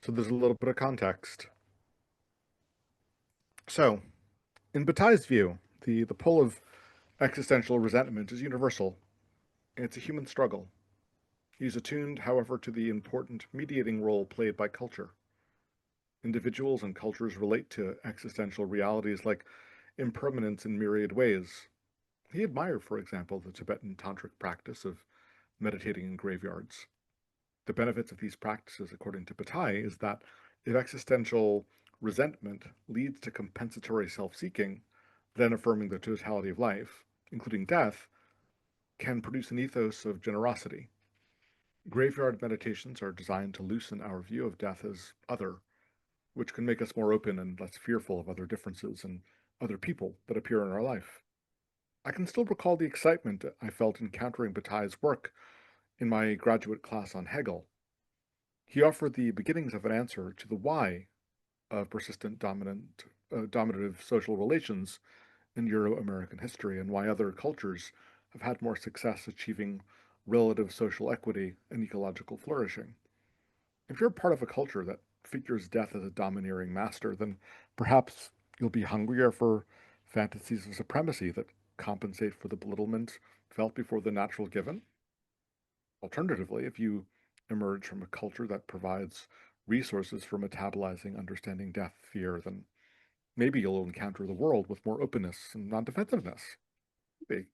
So there's a little bit of context. So, in Bataille's view, the pull of existential resentment is universal. It's a human struggle. He's attuned, however, to the important mediating role played by culture. Individuals and cultures relate to existential realities like impermanence in myriad ways. He admired, for example, the Tibetan tantric practice of meditating in graveyards. The benefits of these practices, according to Bataille, is that if existential resentment leads to compensatory self-seeking, then affirming the totality of life, including death, can produce an ethos of generosity. Graveyard meditations are designed to loosen our view of death as other, which can make us more open and less fearful of other differences and other people that appear in our life. I can still recall the excitement I felt encountering Bataille's work in my graduate class on Hegel. He offered the beginnings of an answer to the why of persistent dominative social relations in Euro-American history and why other cultures have had more success achieving relative social equity and ecological flourishing. If you're part of a culture that figures death as a domineering master, then perhaps you'll be hungrier for fantasies of supremacy that compensate for the belittlement felt before the natural given. Alternatively, if you emerge from a culture that provides resources for metabolizing understanding death fear, then maybe you'll encounter the world with more openness and non-defensiveness. Maybe.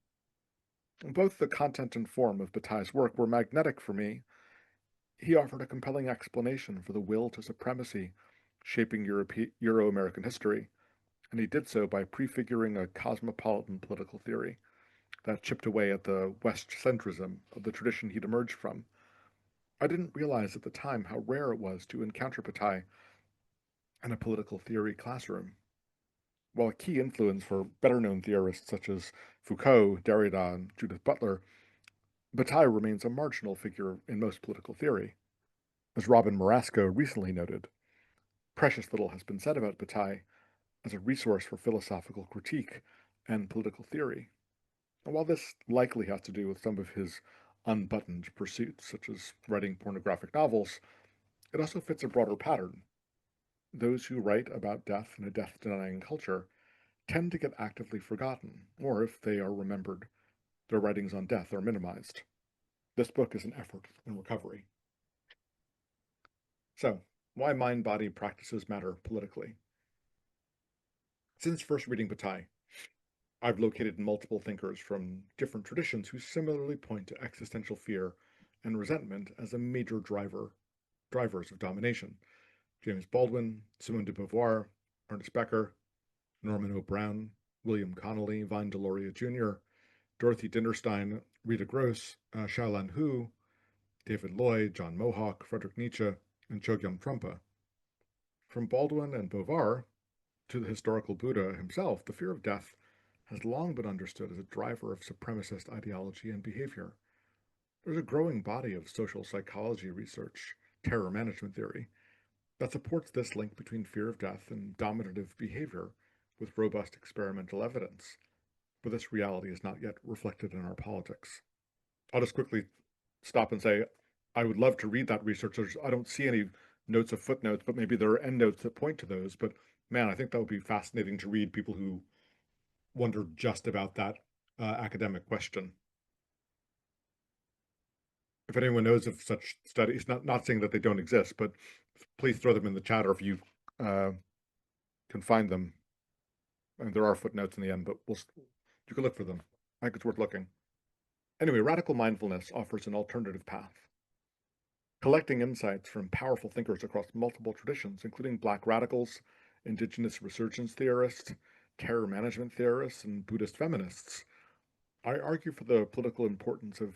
Both the content and form of Bataille's work were magnetic for me. He offered a compelling explanation for the will to supremacy shaping Euro-American history, and he did so by prefiguring a cosmopolitan political theory that chipped away at the West-centrism of the tradition he'd emerged from. I didn't realize at the time how rare it was to encounter Bataille in a political theory classroom. While a key influence for better-known theorists such as Foucault, Derrida, and Judith Butler, Bataille remains a marginal figure in most political theory. As Robin Marasco recently noted, precious little has been said about Bataille as a resource for philosophical critique and political theory. And while this likely has to do with some of his unbuttoned pursuits, such as writing pornographic novels, it also fits a broader pattern. Those who write about death in a death-denying culture tend to get actively forgotten, or if they are remembered, their writings on death are minimized. This book is an effort in recovery. So, why mind-body practices matter politically? Since first reading Bataille, I've located multiple thinkers from different traditions who similarly point to existential fear and resentment as a major drivers of domination. James Baldwin, Simone de Beauvoir, Ernest Becker, Norman O. Brown, William Connolly, Vine Deloria Jr., Dorothy Dinderstein, Rita Gross, Xiaolan Hu, David Lloyd, John Mohawk, Friedrich Nietzsche, and Chogyam Trungpa. From Baldwin and Beauvoir to the historical Buddha himself, the fear of death has long been understood as a driver of supremacist ideology and behavior. There's a growing body of social psychology research, terror management theory, that supports this link between fear of death and dominative behavior with robust experimental evidence, but this reality is not yet reflected in our politics. I'll just quickly stop and say I would love to read that research. I don't see any notes of footnotes, but maybe there are endnotes that point to those. But man, I think that would be fascinating to read people who wonder just about that academic question. If anyone knows of such studies, not saying that they don't exist, but please throw them in the chat, or if you can find them. And there are footnotes in the end, but you can look for them. I think it's worth looking. Anyway, radical mindfulness offers an alternative path, collecting insights from powerful thinkers across multiple traditions, including Black radicals, indigenous resurgence theorists, terror management theorists, and Buddhist feminists. I argue for the political importance of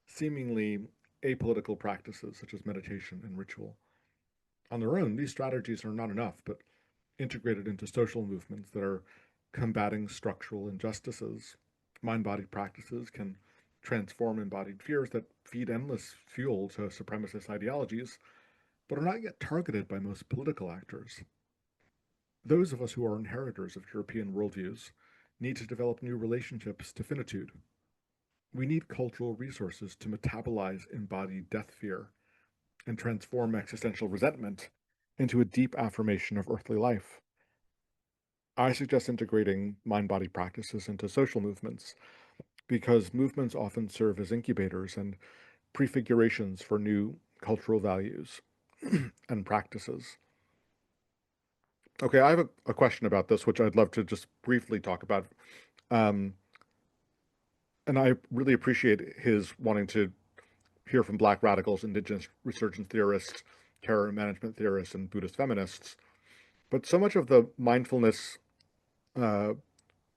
seemingly apolitical practices such as meditation and ritual. On their own, these strategies are not enough, but integrated into social movements that are combating structural injustices, mind-body practices can transform embodied fears that feed endless fuel to supremacist ideologies, but are not yet targeted by most political actors. Those of us who are inheritors of European worldviews need to develop new relationships to finitude. We need cultural resources to metabolize embodied death fear and transform existential resentment into a deep affirmation of earthly life. I suggest integrating mind-body practices into social movements because movements often serve as incubators and prefigurations for new cultural values and practices. Okay, I have a question about this, which I'd love to just briefly talk about. Um, and I really appreciate his wanting to hear from Black radicals, indigenous resurgence theorists, terror management theorists, and Buddhist feminists. But so much of the mindfulness uh,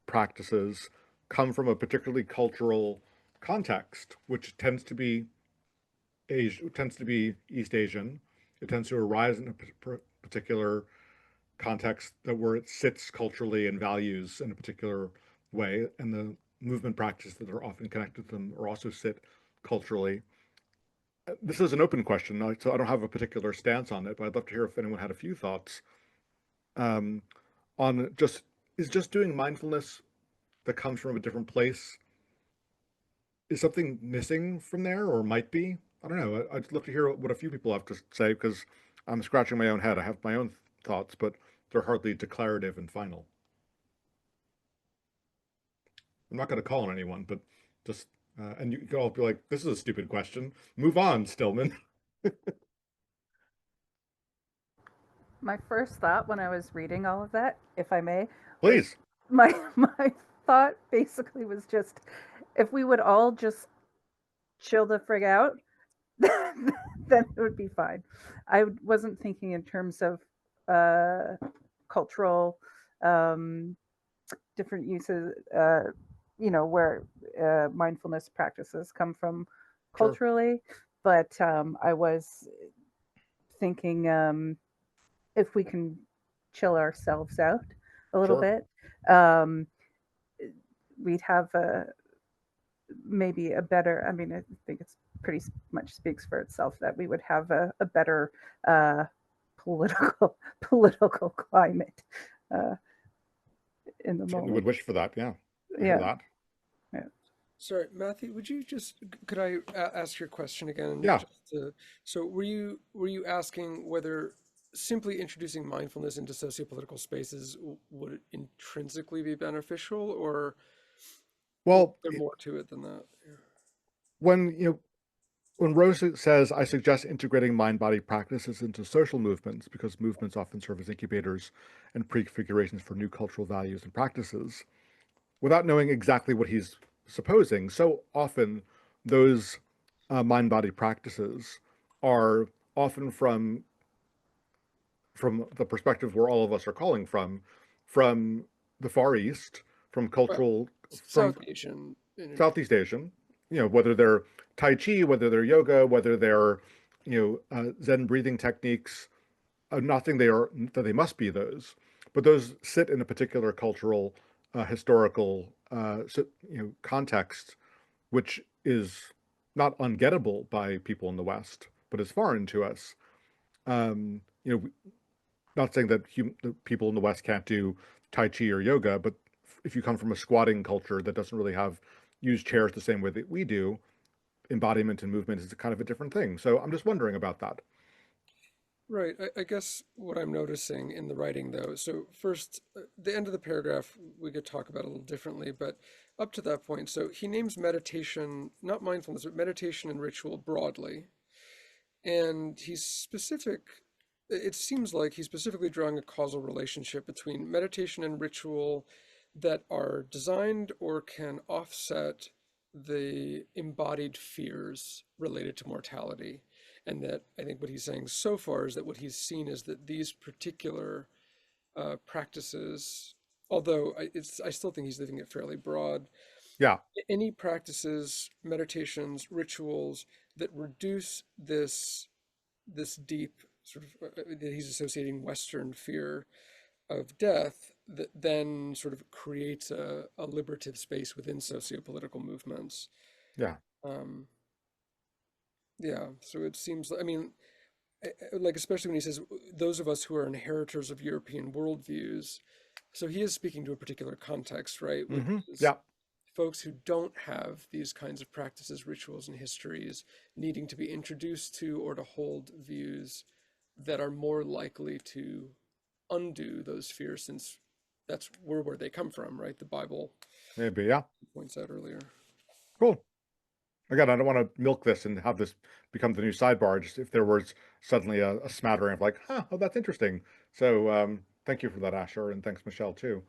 practices come from a particularly cultural context, which tends to be East Asian. It tends to arise in a particular context that where it sits culturally and values in a particular way, and the movement practices that are often connected to them are also sit culturally. This is an open question, so I don't have a particular stance on it, but I'd love to hear if anyone had a few thoughts um, on just doing mindfulness that comes from a different place, is something missing from there, or might be? I don't know. I'd love to hear what a few people have to say because I'm scratching my own head. I have my own thoughts, but they're hardly declarative and final. I'm not going to call on anyone, but just and you can all be like, "This is a stupid question. Move on, Stillman." My first thought when I was reading all of that, if I may, was Please. my thought basically was just if we would all just chill the frig out, then it would be fine. I wasn't thinking in terms of uh, cultural um, different uses, where mindfulness practices come from Sure. culturally, but I was thinking if we can chill ourselves out a little Sure. bit, um, we'd have maybe a better. I mean, I think it's pretty much speaks for itself that we would have a better uh, political political climate uh, in the Certainly would moment. wish for that. Yeah, I hear Yeah, that. yeah. Sorry, Matthew, would you just could I ask your question again? Yeah. Just to, so were you asking whether simply introducing mindfulness into sociopolitical spaces would it intrinsically be beneficial, or is Well, there more to it than that? Yeah. when when Rose says, I suggest integrating mind body practices into social movements because movements often serve as incubators and prefigurations for new cultural values and practices, without knowing exactly what he's supposing, so often those mind body practices are often from the perspective where all of us are calling from the Far East, from Well, cultural, from South Asian Southeast Asian, whether they're Tai Chi, whether they're yoga, whether they're, Zen breathing techniques. I'm not saying that they must be those, but those sit in a particular cultural, historical, context, which is not ungettable by people in the West, but is foreign to us. Um, you know, not saying that people in the West can't do Tai Chi or yoga, but if you come from a squatting culture that doesn't really have use chairs the same way that we do, embodiment and movement is kind of a different thing. So I'm just wondering about that. Right. I guess what I'm noticing in the writing, though, so first, the end of the paragraph we could talk about a little differently, but up to that point, so he names meditation, not mindfulness, but meditation and ritual broadly. And he's specific, it seems like he's specifically drawing a causal relationship between meditation and ritual that are designed or can offset the embodied fears related to mortality. And that I think what he's saying so far is that what he's seen is that these particular practices, although I still think he's leaving it fairly broad, Yeah, any practices, meditations, rituals that reduce this deep sort of that he's associating Western fear of death that then sort of creates a liberative space within sociopolitical movements. yeah. Um, yeah, so it seems, I mean, like especially when he says those of us who are inheritors of European worldviews. So he is speaking to a particular context, right? Which is Yeah, folks who don't have these kinds of practices, rituals, and histories needing to be introduced to or to hold views that are more likely to undo those fears, since that's where they come from, right? The Bible Maybe, yeah. points out earlier. Cool. Again, I don't want to milk this and have this become the new sidebar. Just if there was suddenly a smattering of like, huh, oh, that's interesting. So thank you for that, Asher, and thanks, Michelle, too.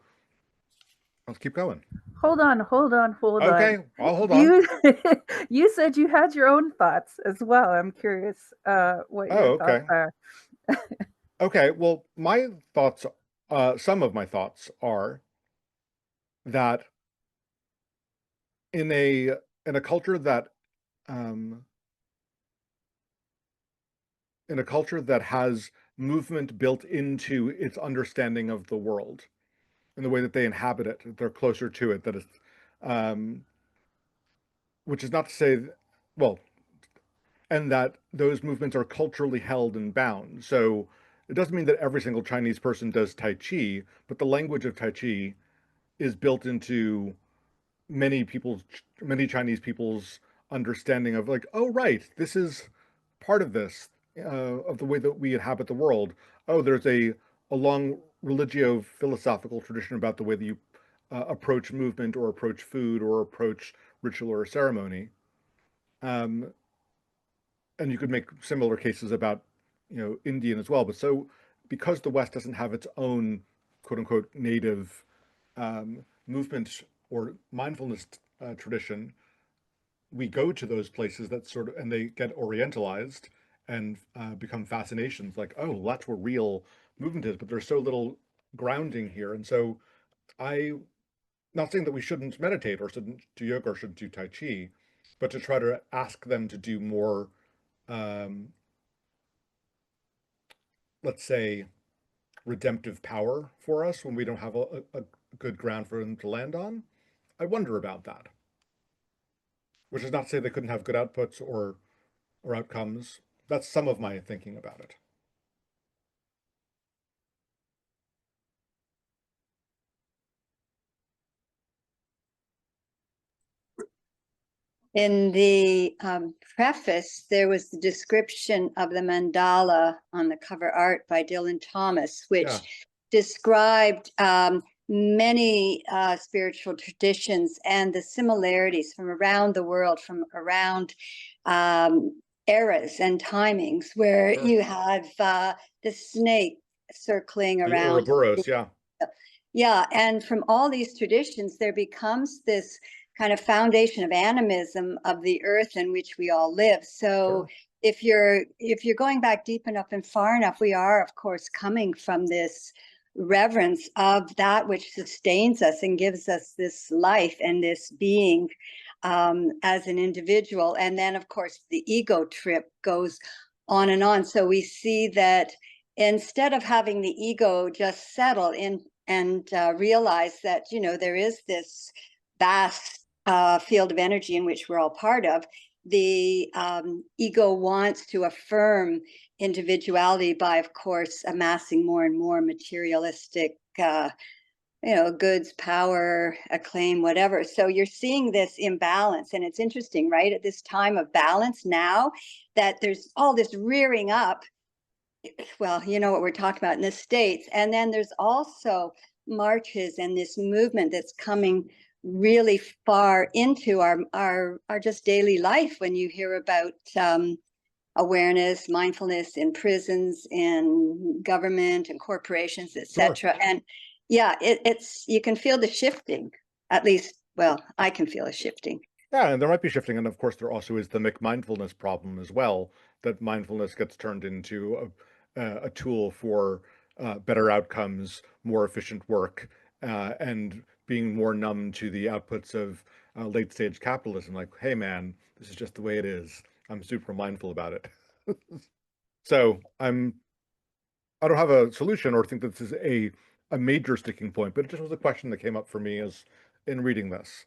Let's keep going. Hold on, hold on, hold on. Okay, I'll hold on. You you said you had your own thoughts as well. I'm curious what Oh, your thoughts okay. are. Okay, well, my thoughts, some of my thoughts are that in a in a culture that um, in a culture that has movement built into its understanding of the world, in the way that they inhabit it, they're closer to it. That is, um, which is not to say, well, and that those movements are culturally held and bound. So it doesn't mean that every single Chinese person does Tai Chi, but the language of Tai Chi is built into many Chinese people's understanding of like, oh, right, this is part of this, of the way that we inhabit the world. Oh, there's a long religio-philosophical tradition about the way that you approach movement or approach food or approach ritual or ceremony. Um, and you could make similar cases about, Indian as well. But so because the West doesn't have its own quote unquote native movement or mindfulness tradition, we go to those places that sort of, and they get orientalized and become fascinations like, oh, that's where real movement is, but there's so little grounding here. And so I, not saying that we shouldn't meditate or shouldn't do yoga or shouldn't do Tai Chi, but to try to ask them to do more, um, let's say, redemptive power for us when we don't have a good ground for them to land on. I wonder about that, which is not to say they couldn't have good outputs or outcomes. That's some of my thinking about it. In the preface, there was the description of the mandala on the cover art by Dylan Thomas, which Yeah. described many spiritual traditions and the similarities from around the world, from around eras and timings, where Sure. you have the snake circling The around. Ouroboros, yeah. Yeah, and from all these traditions, there becomes this kind of foundation of animism of the earth in which we all live. So Sure. if you're going back deep enough and far enough, we are, of course, coming from this reverence of that which sustains us and gives us this life and this being as an individual. And then, of course, the ego trip goes on and on. So we see that instead of having the ego just settle in and realize that, there is this vast field of energy in which we're all part of, the ego wants to affirm individuality by, of course, amassing more and more materialistic goods, power, acclaim, whatever. So you're seeing this imbalance, and it's interesting, right, at this time of balance now, that there's all this rearing up. Well, you know what we're talking about in the States. And then there's also marches and this movement that's coming really far into our just daily life, when you hear about awareness, mindfulness in prisons, in government and corporations, Sure. etc. And yeah, it's you can feel the shifting, at least, well, I can feel a shifting. Yeah, and there might be shifting, and of course there also is the McMindfulness problem as well, that mindfulness gets turned into a tool for better outcomes, more efficient work, and being more numb to the outputs of late stage capitalism. Like, hey man, this is just the way it is. I'm super mindful about it. So I don't have a solution or think that this is a major sticking point, but it just was a question that came up for me as in reading this.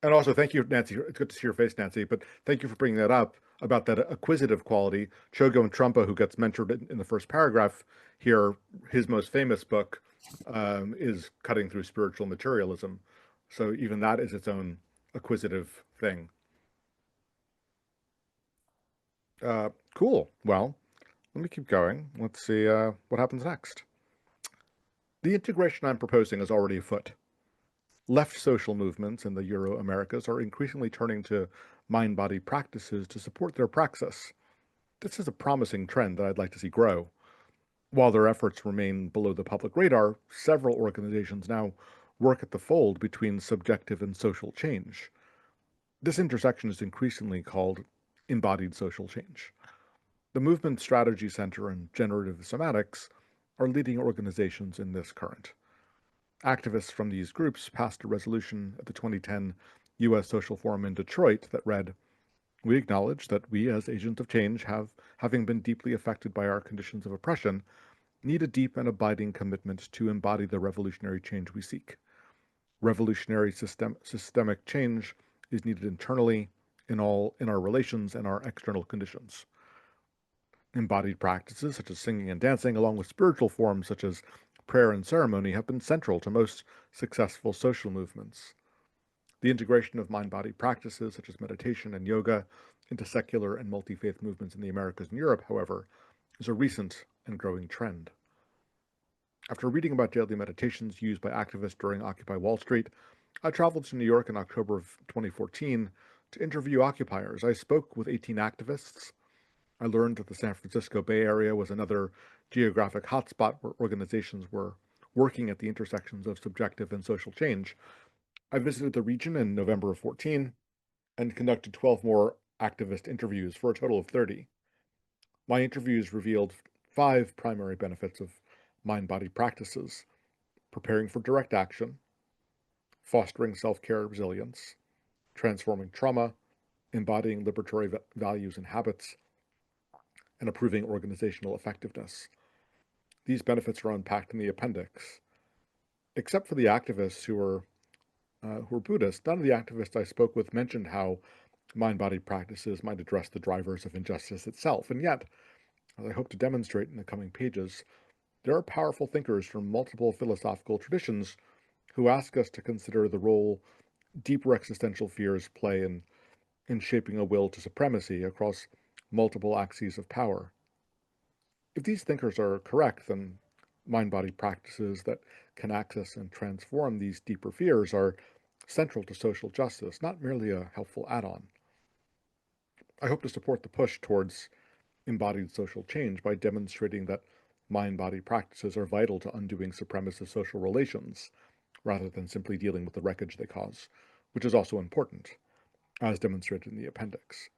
And also, thank you, Nancy. It's good to see your face, Nancy. But thank you for bringing that up about that acquisitive quality. Chogo and Trumpa, who gets mentored in the first paragraph here, his most famous book is Cutting Through Spiritual Materialism. So even that is its own acquisitive thing. Cool. Well, let me keep going. Let's see what happens next. The integration I'm proposing is already afoot. Left social movements in the Euro-Americas are increasingly turning to mind-body practices to support their praxis. This is a promising trend that I'd like to see grow. While their efforts remain below the public radar, several organizations now work at the fold between subjective and social change. This intersection is increasingly called embodied social change. The Movement Strategy Center and Generative Somatics are leading organizations in this current. Activists from these groups passed a resolution at the 2010 U.S. Social Forum in Detroit that read, "We acknowledge that we as agents of change having been deeply affected by our conditions of oppression, need a deep and abiding commitment to embody the revolutionary change we seek. Revolutionary systemic change is needed internally, in our relations and our external conditions. Embodied practices such as singing and dancing, along with spiritual forms such as prayer and ceremony, have been central to most successful social movements. The integration of mind-body practices such as meditation and yoga into secular and multi-faith movements in the Americas and Europe, however, is a recent and growing trend. After reading about daily meditations used by activists during Occupy Wall Street, I traveled to New York in October of 2014 to interview occupiers. I spoke with 18 activists. I learned that the San Francisco Bay Area was another geographic hotspot where organizations were working at the intersections of subjective and social change. I visited the region in November of 14 and conducted 12 more activist interviews for a total of 30. My interviews revealed 5 primary benefits of mind-body practices: preparing for direct action, fostering self-care resilience, transforming trauma, embodying liberatory values and habits, and improving organizational effectiveness. These benefits are unpacked in the appendix. Except for the activists who were Buddhist, none of the activists I spoke with mentioned how mind-body practices might address the drivers of injustice itself. And yet, as I hope to demonstrate in the coming pages, there are powerful thinkers from multiple philosophical traditions who ask us to consider the role deeper existential fears play in shaping a will to supremacy across multiple axes of power. If these thinkers are correct, then mind-body practices that can access and transform these deeper fears are central to social justice, not merely a helpful add-on. I hope to support the push towards embodied social change by demonstrating that mind-body practices are vital to undoing supremacist social relations, rather than simply dealing with the wreckage they cause, which is also important, as demonstrated in the appendix.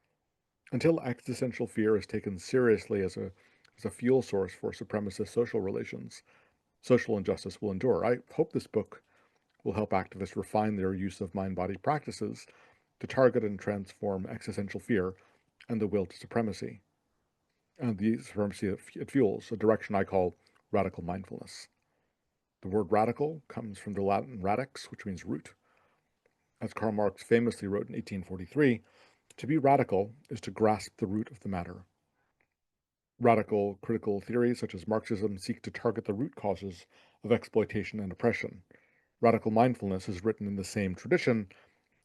Until existential fear is taken seriously as a fuel source for supremacist social relations, social injustice will endure. I hope this book will help activists refine their use of mind-body practices to target and transform existential fear and the will to supremacy. And the supremacy it fuels, a direction I call radical mindfulness. The word radical comes from the Latin radix, which means root. As Karl Marx famously wrote in 1843, to be radical is to grasp the root of the matter. Radical critical theories such as Marxism seek to target the root causes of exploitation and oppression. Radical mindfulness is written in the same tradition,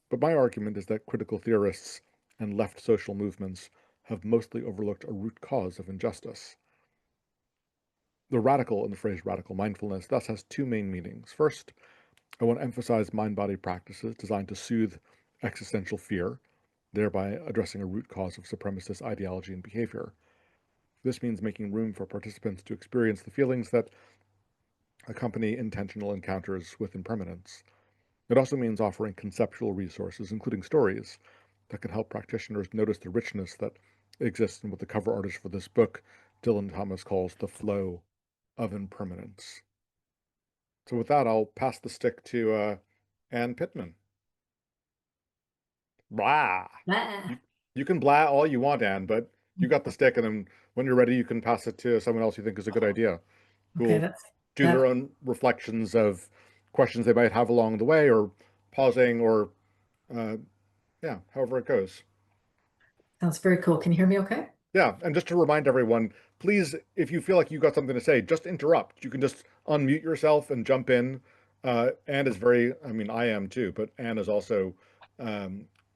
but my argument is that critical theorists and left social movements have mostly overlooked a root cause of injustice. The radical in the phrase radical mindfulness thus has 2 main meanings. First, I want to emphasize mind-body practices designed to soothe existential fear, thereby addressing a root cause of supremacist ideology and behavior. This means making room for participants to experience the feelings that accompany intentional encounters with impermanence. It also means offering conceptual resources, including stories, that can help practitioners notice the richness that exists in what the cover artist for this book, Dylan Thomas, calls the flow of impermanence. So with that, I'll pass the stick to Ann Pittman. Blah. Ah, You can blah all you want, Ann, but you got the stick, and then when you're ready, you can pass it to someone else you think is a good idea, who okay, will do their own reflections of questions they might have along the way, or pausing, or yeah, however it goes. sounds very cool. Can you hear me okay? Yeah, and just to remind everyone, please, if you feel like you got something to say, just interrupt. You can just unmute yourself and jump in. Anne is very, I mean, I am too, but Anne is also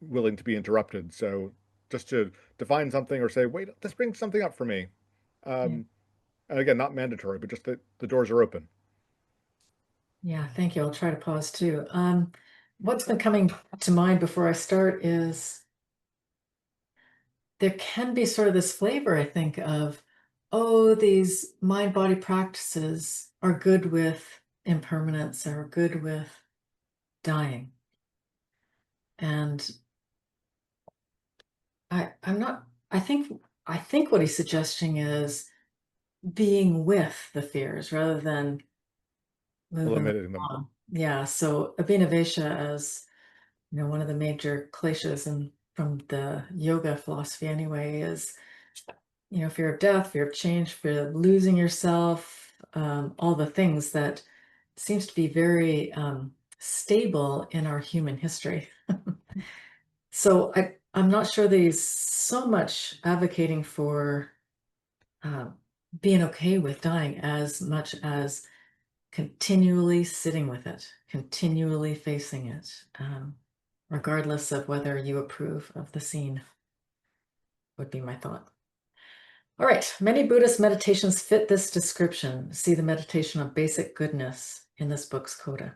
willing to be interrupted. So just to define something or say, wait, this brings something up for me. And again, not mandatory, but just that the doors are open. Yeah, thank you. I'll try to pause too. What's been coming to mind before I start is there can be sort of this flavor, I think, of, oh, these mind-body practices are good with impermanence or good with dying. And I'm not, I think what he's suggesting is being with the fears rather than moving Eliminating them. on. Yeah, so Abhinavesha, as one of the major kleshas and from the yoga philosophy anyway, is fear of death, fear of change, fear of losing yourself, all the things that seems to be very stable in our human history. So I'm not sure that he's so much advocating for being okay with dying as much as continually sitting with it, continually facing it, regardless of whether you approve of the scene, would be my thought. All right, many Buddhist meditations fit this description. See the meditation on basic goodness in this book's coda.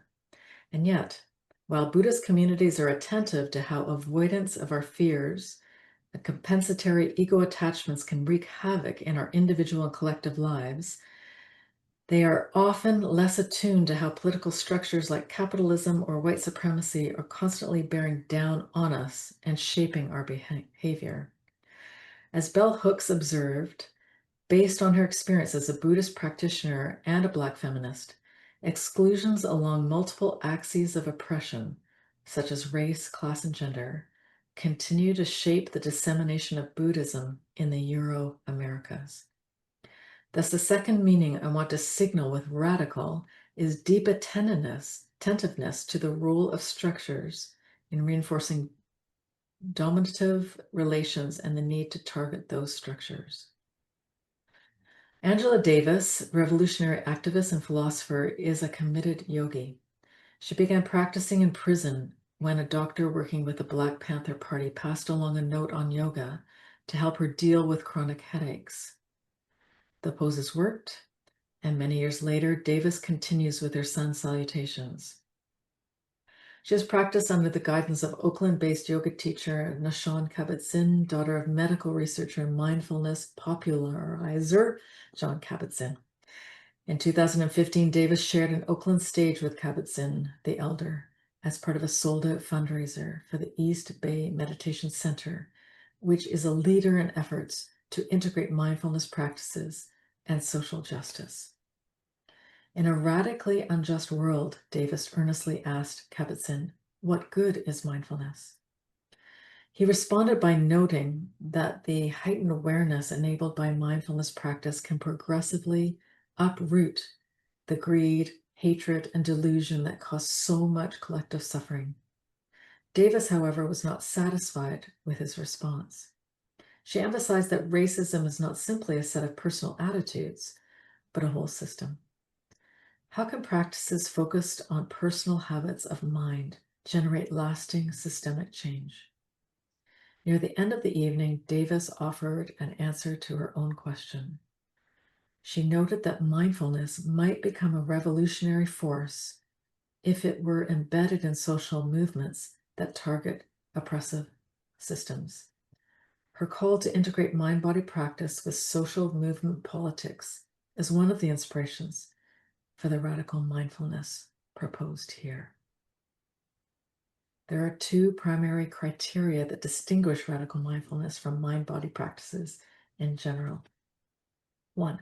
And yet, while Buddhist communities are attentive to how avoidance of our fears and compensatory ego attachments can wreak havoc in our individual and collective lives, they are often less attuned to how political structures like capitalism or white supremacy are constantly bearing down on us and shaping our behavior. As Bell Hooks observed, based on her experience as a Buddhist practitioner and a Black feminist, exclusions along multiple axes of oppression, such as race, class, and gender, continue to shape the dissemination of Buddhism in the Euro-Americas. Thus, the second meaning I want to signal with radical is deep attentiveness to the role of structures in reinforcing dominative relations and the need to target those structures. Angela Davis, revolutionary activist and philosopher, is a committed yogi. She began practicing in prison when a doctor working with the Black Panther Party passed along a note on yoga to help her deal with chronic headaches. The poses worked, and many years later, Davis continues with her sun salutations. She has practiced under the guidance of Oakland-based yoga teacher Nashawn Kabat-Zinn, daughter of medical researcher and mindfulness popularizer John Kabat-Zinn. In 2015, Davis shared an Oakland stage with Kabat-Zinn, the elder, as part of a sold-out fundraiser for the East Bay Meditation Center, which is a leader in efforts to integrate mindfulness practices and social justice. In a radically unjust world, Davis earnestly asked Kabat-Zinn, what good is mindfulness? He responded by noting that the heightened awareness enabled by mindfulness practice can progressively uproot the greed, hatred, and delusion that cause so much collective suffering. Davis, however, was not satisfied with his response. She emphasized that racism is not simply a set of personal attitudes, but a whole system. How can practices focused on personal habits of mind generate lasting systemic change? Near the end of the evening, Davis offered an answer to her own question. She noted that mindfulness might become a revolutionary force if it were embedded in social movements that target oppressive systems. Her call to integrate mind-body practice with social movement politics is one of the inspirations for the radical mindfulness proposed here. There are two primary criteria that distinguish radical mindfulness from mind-body practices in general. One,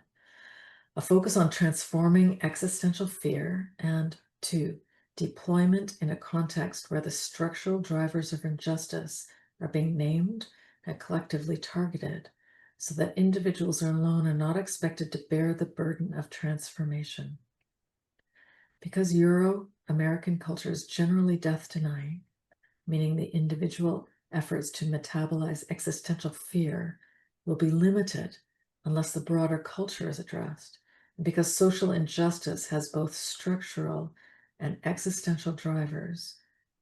a focus on transforming existential fear, and two, deployment in a context where the structural drivers of injustice are being named and collectively targeted so that individuals alone are not expected to bear the burden of transformation. Because Euro-American culture is generally death-denying, meaning the individual efforts to metabolize existential fear will be limited unless the broader culture is addressed. And because social injustice has both structural and existential drivers,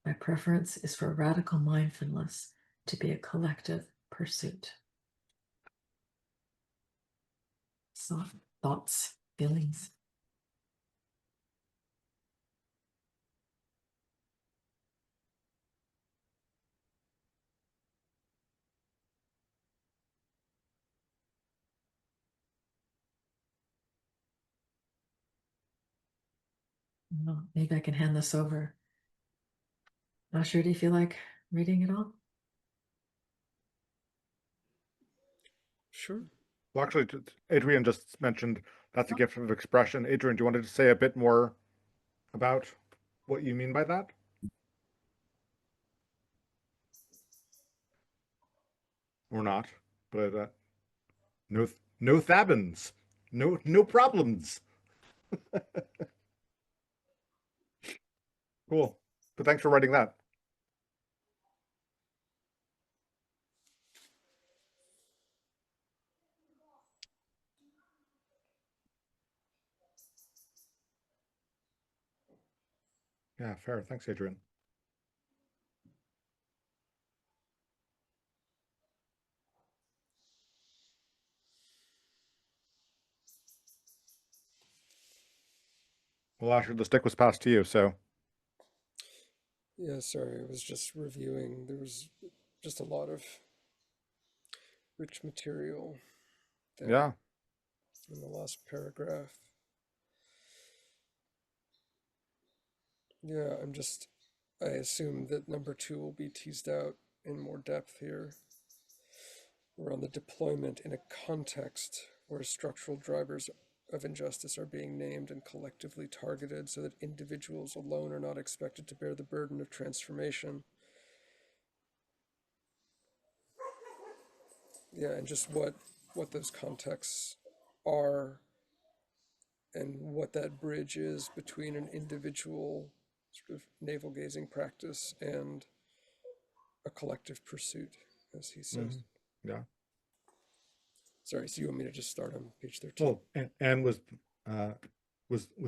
my preference is for radical mindfulness to be a collective pursuit. thoughts, feelings. Well, maybe I can hand this over. Asher, do you feel like reading it all? Sure. Well, actually, Adrian just mentioned that's a gift of expression. Adrian, do you want to say a bit more about what you mean by that? Or not? But no, no thabins, no problems. Cool. But thanks for writing that. Yeah, fair. Thanks, Adrian. Well, Asher, the stick was passed to you, so Yeah, sorry, I was just reviewing. There was just a lot of rich material there yeah. in the last paragraph. Yeah, I assume that number 2 will be teased out in more depth here. We're on the deployment in a context where structural drivers of injustice are being named and collectively targeted so that individuals alone are not expected to bear the burden of transformation. Yeah, and just what those contexts are and what that bridge is between an individual sort of navel-gazing practice and a collective pursuit, as he says. Yeah. Sorry, so you want me to just start on page 13? Well, Anne was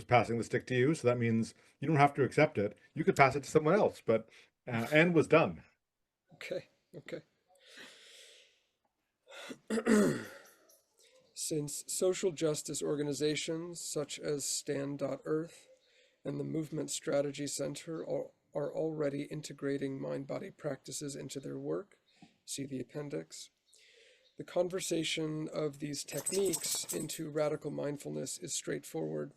passing the stick to you, so that means you don't have to accept it. You could pass it to someone else, but Anne was done. Okay. Since social justice organizations such as Stand.Earth and the Movement Strategy Center are already integrating mind-body practices into their work, see the appendix, the conversation of these techniques into radical mindfulness is straightforward.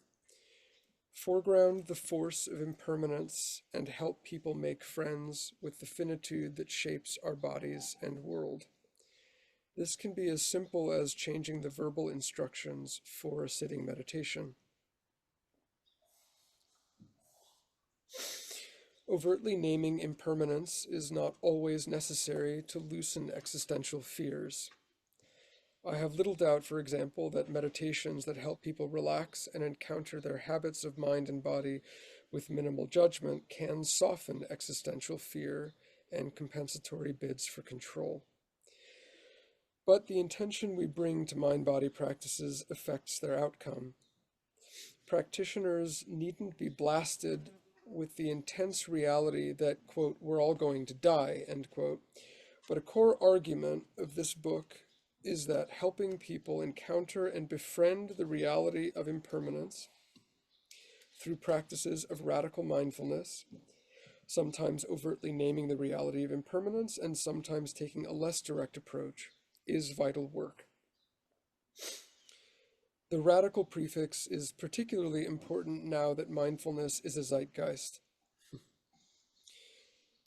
Foreground the force of impermanence and help people make friends with the finitude that shapes our bodies and world. This can be as simple as changing the verbal instructions for a sitting meditation. Overtly naming impermanence is not always necessary to loosen existential fears. I have little doubt, for example, that meditations that help people relax and encounter their habits of mind and body with minimal judgment can soften existential fear and compensatory bids for control. But the intention we bring to mind-body practices affects their outcome. Practitioners needn't be blasted with the intense reality that, quote, we're all going to die, end quote. But a core argument of this book is that helping people encounter and befriend the reality of impermanence through practices of radical mindfulness, sometimes overtly naming the reality of impermanence and sometimes taking a less direct approach, is vital work. The radical prefix is particularly important now that mindfulness is a zeitgeist.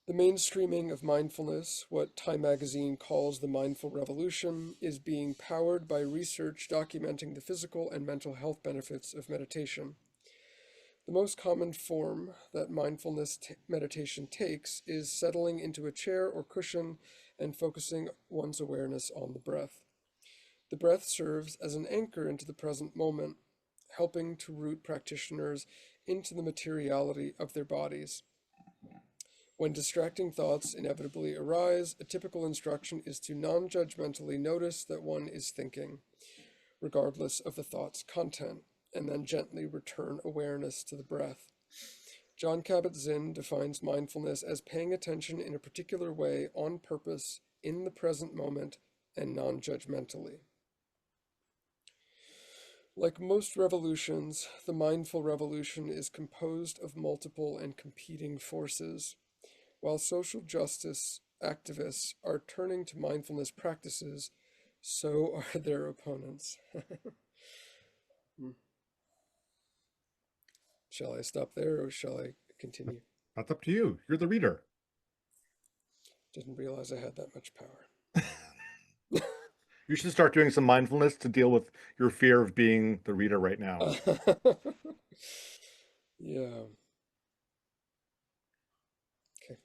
The mainstreaming of mindfulness, what Time magazine calls the mindful revolution, is being powered by research documenting the physical and mental health benefits of meditation. The most common form that mindfulness meditation takes is settling into a chair or cushion and focusing one's awareness on the breath. The breath serves as an anchor into the present moment, helping to root practitioners into the materiality of their bodies. When distracting thoughts inevitably arise, a typical instruction is to non-judgmentally notice that one is thinking, regardless of the thought's content, and then gently return awareness to the breath. Jon Kabat-Zinn defines mindfulness as paying attention in a particular way on purpose in the present moment and non-judgmentally. Like most revolutions, the mindful revolution is composed of multiple and competing forces. While social justice activists are turning to mindfulness practices, so are their opponents. Shall I stop there or shall I continue? That's up to you. You're the reader. Didn't realize I had that much power. You should start doing some mindfulness to deal with your fear of being the reader right now. Yeah. Okay.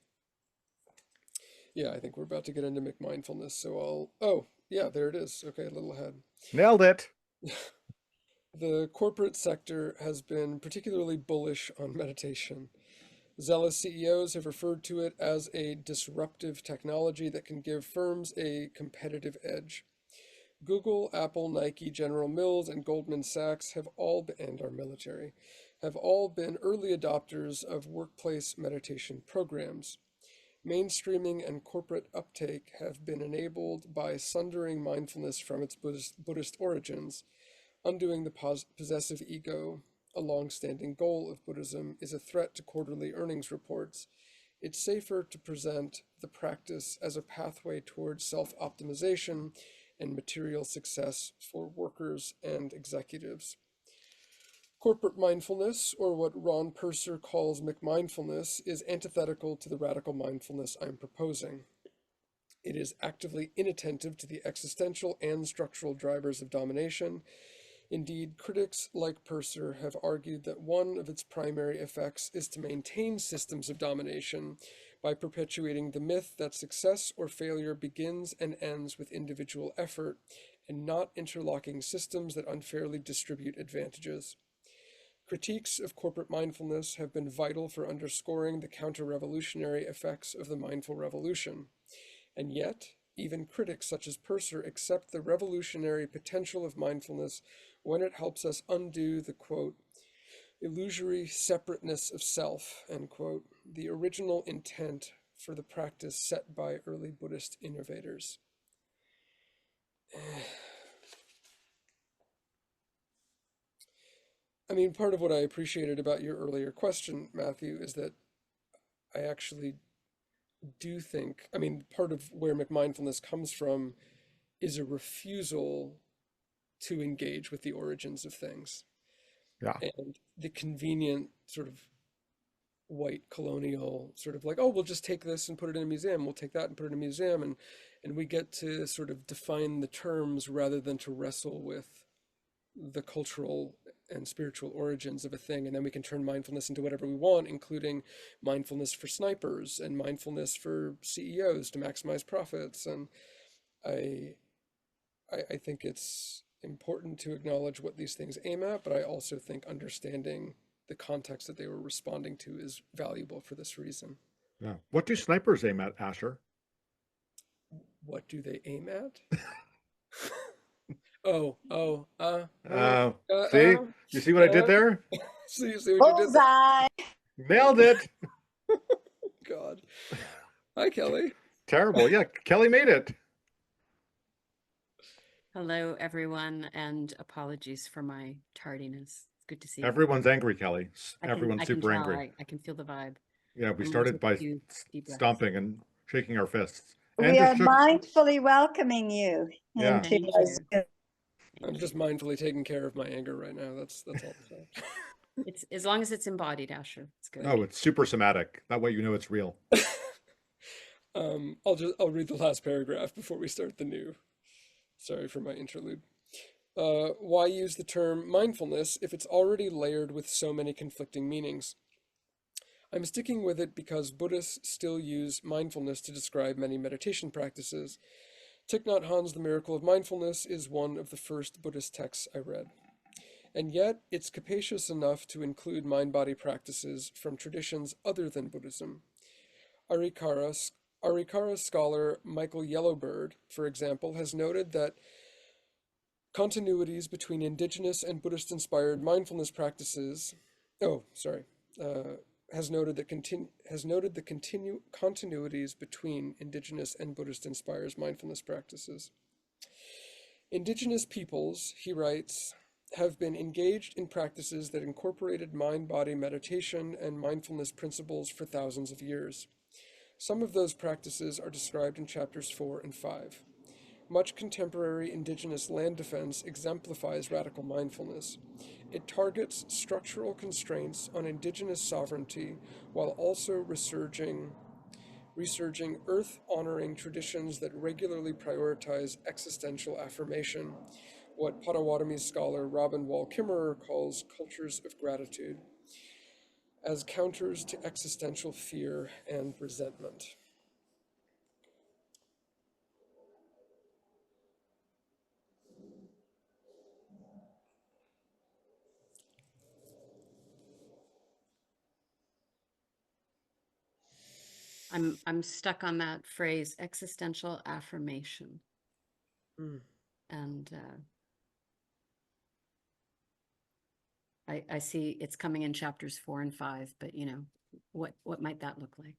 Yeah, I think we're about to get into McMindfulness, so oh, yeah, there it is. Okay, a little ahead. Nailed it. The corporate sector has been particularly bullish on meditation. Zealous CEOs have referred to it as a disruptive technology that can give firms a competitive edge. Google, Apple, Nike, General Mills, and Goldman Sachs and our military, have all been early adopters of workplace meditation programs. Mainstreaming and corporate uptake have been enabled by sundering mindfulness from its Buddhist origins. Undoing the possessive ego, a long-standing goal of Buddhism, is a threat to quarterly earnings reports. It's safer to present the practice as a pathway towards self-optimization and material success for workers and executives. Corporate mindfulness, or what Ron Purser calls McMindfulness, is antithetical to the radical mindfulness I'm proposing. It is actively inattentive to the existential and structural drivers of domination. Indeed, critics like Purser have argued that one of its primary effects is to maintain systems of domination by perpetuating the myth that success or failure begins and ends with individual effort and not interlocking systems that unfairly distribute advantages. Critiques of corporate mindfulness have been vital for underscoring the counter-revolutionary effects of the mindful revolution. And yet, even critics such as Purser accept the revolutionary potential of mindfulness when it helps us undo the, quote, illusory separateness of self, end quote, the original intent for the practice set by early Buddhist innovators. I mean, part of what I appreciated about your earlier question, Matthew, is that I actually do think, I mean, part of where McMindfulness comes from is a refusal to engage with the origins of things. Yeah. And the convenient sort of white colonial sort of like, oh, we'll just take this and put it in a museum. We'll take that and put it in a museum. And we get to sort of define the terms rather than to wrestle with the cultural and spiritual origins of a thing. And then we can turn mindfulness into whatever we want, including mindfulness for snipers and mindfulness for CEOs to maximize profits. And I think it's important to acknowledge what these things aim at, but I also think understanding the context that they were responding to is valuable for this reason. Yeah. What do snipers aim at, Asher? What do they aim at? Oh, See? You see what I did there? See what you did there? Bullseye. Nailed it. God. Hi, Kelly. Terrible. Yeah, Kelly made it. Hello, everyone, and apologies for my tardiness. It's good to see you. Everyone's angry, Kelly. I can Everyone's super tell. angry. I can feel the vibe. Yeah, we I'm started by taking a few deep breaths. stomping and shaking our fists. We are shook. mindfully welcoming you Yeah. into Thank our you. Zoom. I'm just mindfully taking care of my anger right now. That's all I'm saying. It's as long as it's embodied, Asher. It's good. Oh, it's super somatic. That way you know it's real. I'll read the last paragraph before we start the new. Sorry for my interlude. Why use the term mindfulness if it's already layered with so many conflicting meanings? I'm sticking with it because Buddhists still use mindfulness to describe many meditation practices. Thich Nhat Hanh's The Miracle of Mindfulness is one of the first Buddhist texts I read. And yet, it's capacious enough to include mind-body practices from traditions other than Buddhism. Arikara scholar Michael Yellowbird, for example, has noted that continuities between indigenous and Buddhist-inspired mindfulness practices. Has noted the continuities between indigenous and Buddhist-inspired mindfulness practices. Indigenous peoples, he writes, have been engaged in practices that incorporated mind-body meditation and mindfulness principles for thousands of years. Some of those practices are described in chapters 4 and 5. Much contemporary indigenous land defense exemplifies radical mindfulness. It targets structural constraints on indigenous sovereignty while also resurging earth-honoring traditions that regularly prioritize existential affirmation, what Potawatomi scholar Robin Wall Kimmerer calls cultures of gratitude, as counters to existential fear and resentment. I'm stuck on that phrase, existential affirmation. Mm. And I see it's coming in chapters 4 and 5, but you know, what might that look like?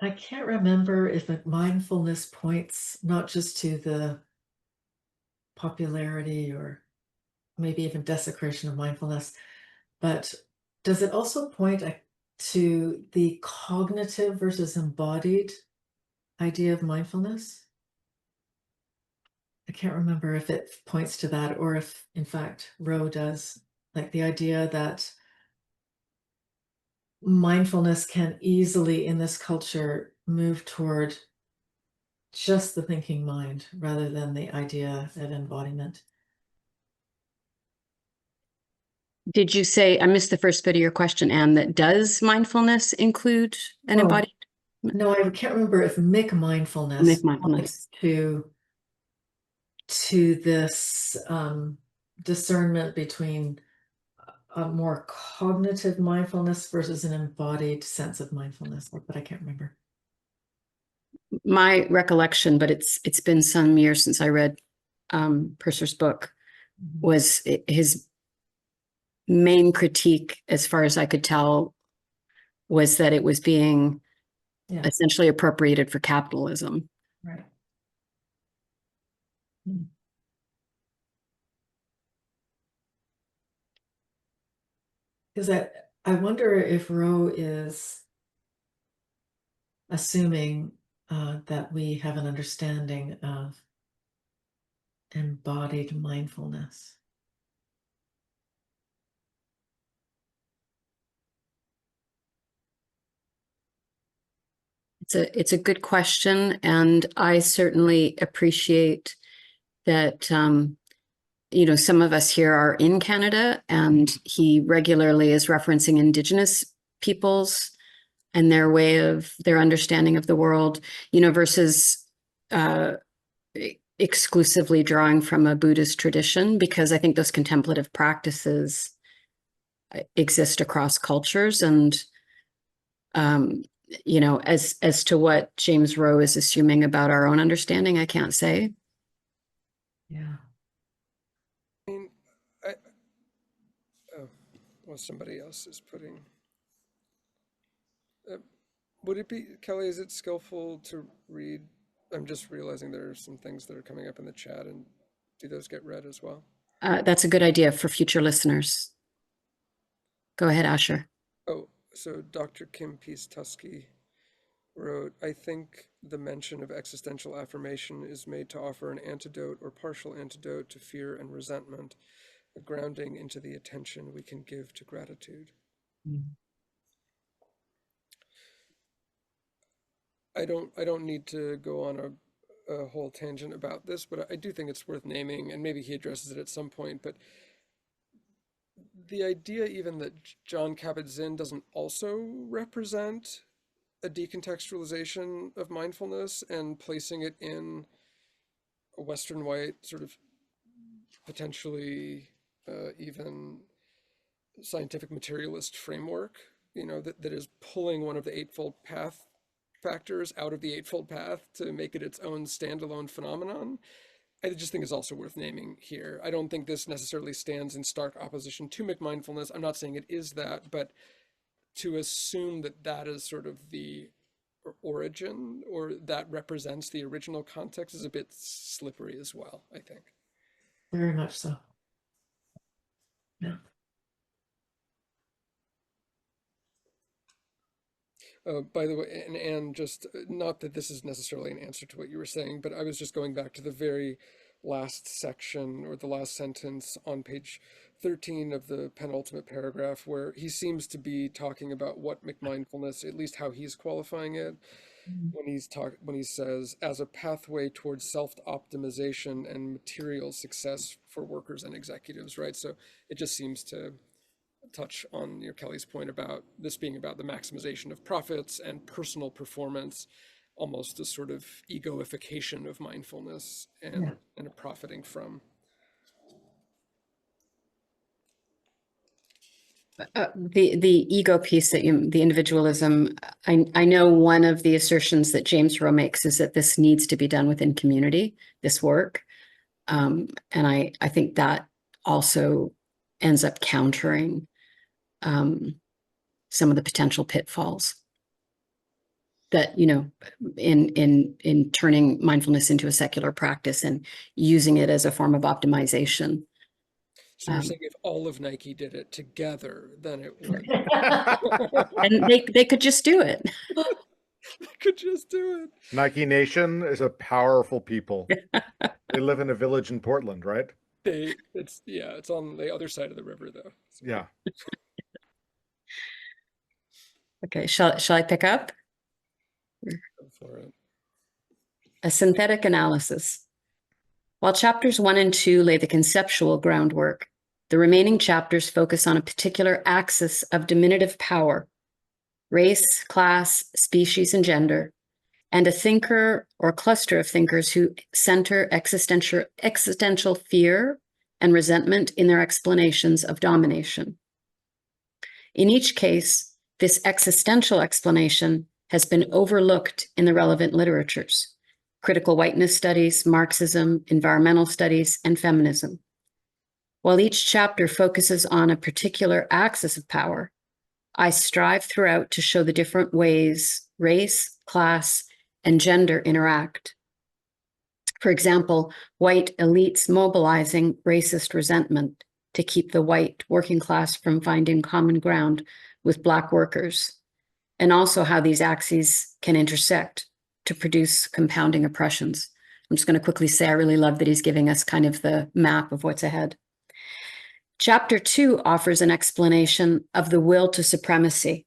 I can't remember if mindfulness points not just to the popularity or maybe even desecration of mindfulness, but does it also point to the cognitive versus embodied idea of mindfulness? I can't remember if it points to that or if, in fact, Rowe does, like the idea that mindfulness can easily, in this culture, move toward just the thinking mind rather than the idea of embodiment. Did you say, I missed the first bit of your question, Anne, that does mindfulness include an Oh, embodied no, I can't remember if mindfulness mindfulness? points to this discernment between a more cognitive mindfulness versus an embodied sense of mindfulness, but I can't remember. My recollection, but it's been some years since I read Purser's book, was his main critique, as far as I could tell, was that it was being essentially appropriated for capitalism. Right. Because I wonder if Rowe is assuming that we have an understanding of embodied mindfulness. It's a good question, and I certainly appreciate that you know, some of us here are in Canada, and he regularly is referencing Indigenous peoples and their way of their understanding of the world, you know, versus exclusively drawing from a Buddhist tradition, because I think those contemplative practices exist across cultures. And you know, as to what James Rowe is assuming about our own understanding, I can't say. Yeah. I mean, well, somebody else is putting. Would it be, Kelly, is it skillful to read? I'm just realizing there are some things that are coming up in the chat, and do those get read as well? That's a good idea for future listeners. Go ahead, Asher. Oh, so Dr. Kim Peace-Tusky wrote, I think the mention of existential affirmation is made to offer an antidote or partial antidote to fear and resentment, a grounding into the attention we can give to gratitude. I don't need to go on a whole tangent about this, but I do think it's worth naming, and maybe he addresses it at some point, but the idea even that John Kabat-Zinn doesn't also represent a decontextualization of mindfulness and placing it in a Western white sort of potentially even scientific materialist framework, you know, that is pulling one of the Eightfold Path factors out of the Eightfold Path to make it its own standalone phenomenon. I just think is also worth naming here. I don't think this necessarily stands in stark opposition to McMindfulness. I'm not saying it is that, but to assume that that is sort of the origin or that represents the original context is a bit slippery as well, I think. Very much so. Yeah. By the way, and just not that this is necessarily an answer to what you were saying, but I was just going back to the very last section or the last sentence on page 13 of the penultimate paragraph, where he seems to be talking about what McMindfulness, at least how he's qualifying it, when he says as a pathway towards self-optimization and material success for workers and executives, right? So it just seems to touch on Kelly's point about this being about the maximization of profits and personal performance, almost a sort of egoification of mindfulness and a profiting from. The ego piece that the individualism, I know one of the assertions that James Rowe makes is that this needs to be done within community, this work. And I think that also ends up countering some of the potential pitfalls that, in turning mindfulness into a secular practice and using it as a form of optimization. So you're saying if all of Nike did it together, then it would. And they could just do it. They could just do it. Nike Nation is a powerful people. They live in a village in Portland, right? It's on the other side of the river though. Yeah. Okay, shall I pick up? Go for it. A synthetic analysis. While chapters 1 and 2 lay the conceptual groundwork, the remaining chapters focus on a particular axis of dominative power, race, class, species, and gender, and a thinker or cluster of thinkers who center existential fear and resentment in their explanations of domination. In each case, this existential explanation has been overlooked in the relevant literatures: critical whiteness studies, Marxism, environmental studies, and feminism. While each chapter focuses on a particular axis of power, I strive throughout to show the different ways race, class, and gender interact. For example, white elites mobilizing racist resentment to keep the white working class from finding common ground with Black workers, and also how these axes can intersect to produce compounding oppressions. I'm just going to quickly say I really love that he's giving us kind of the map of what's ahead. Chapter 2 offers an explanation of the will to supremacy,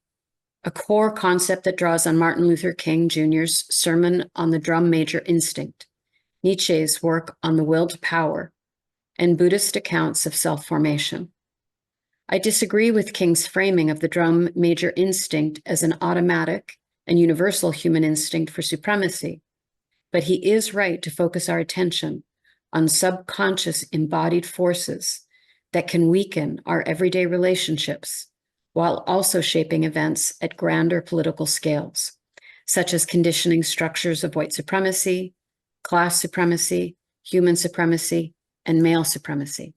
a core concept that draws on Martin Luther King Jr.'s sermon on the drum major instinct, Nietzsche's work on the will to power, and Buddhist accounts of self-formation. I disagree with King's framing of the drum major instinct as an automatic and universal human instinct for supremacy, but he is right to focus our attention on subconscious embodied forces that can weaken our everyday relationships while also shaping events at grander political scales, such as conditioning structures of white supremacy, class supremacy, human supremacy, and male supremacy.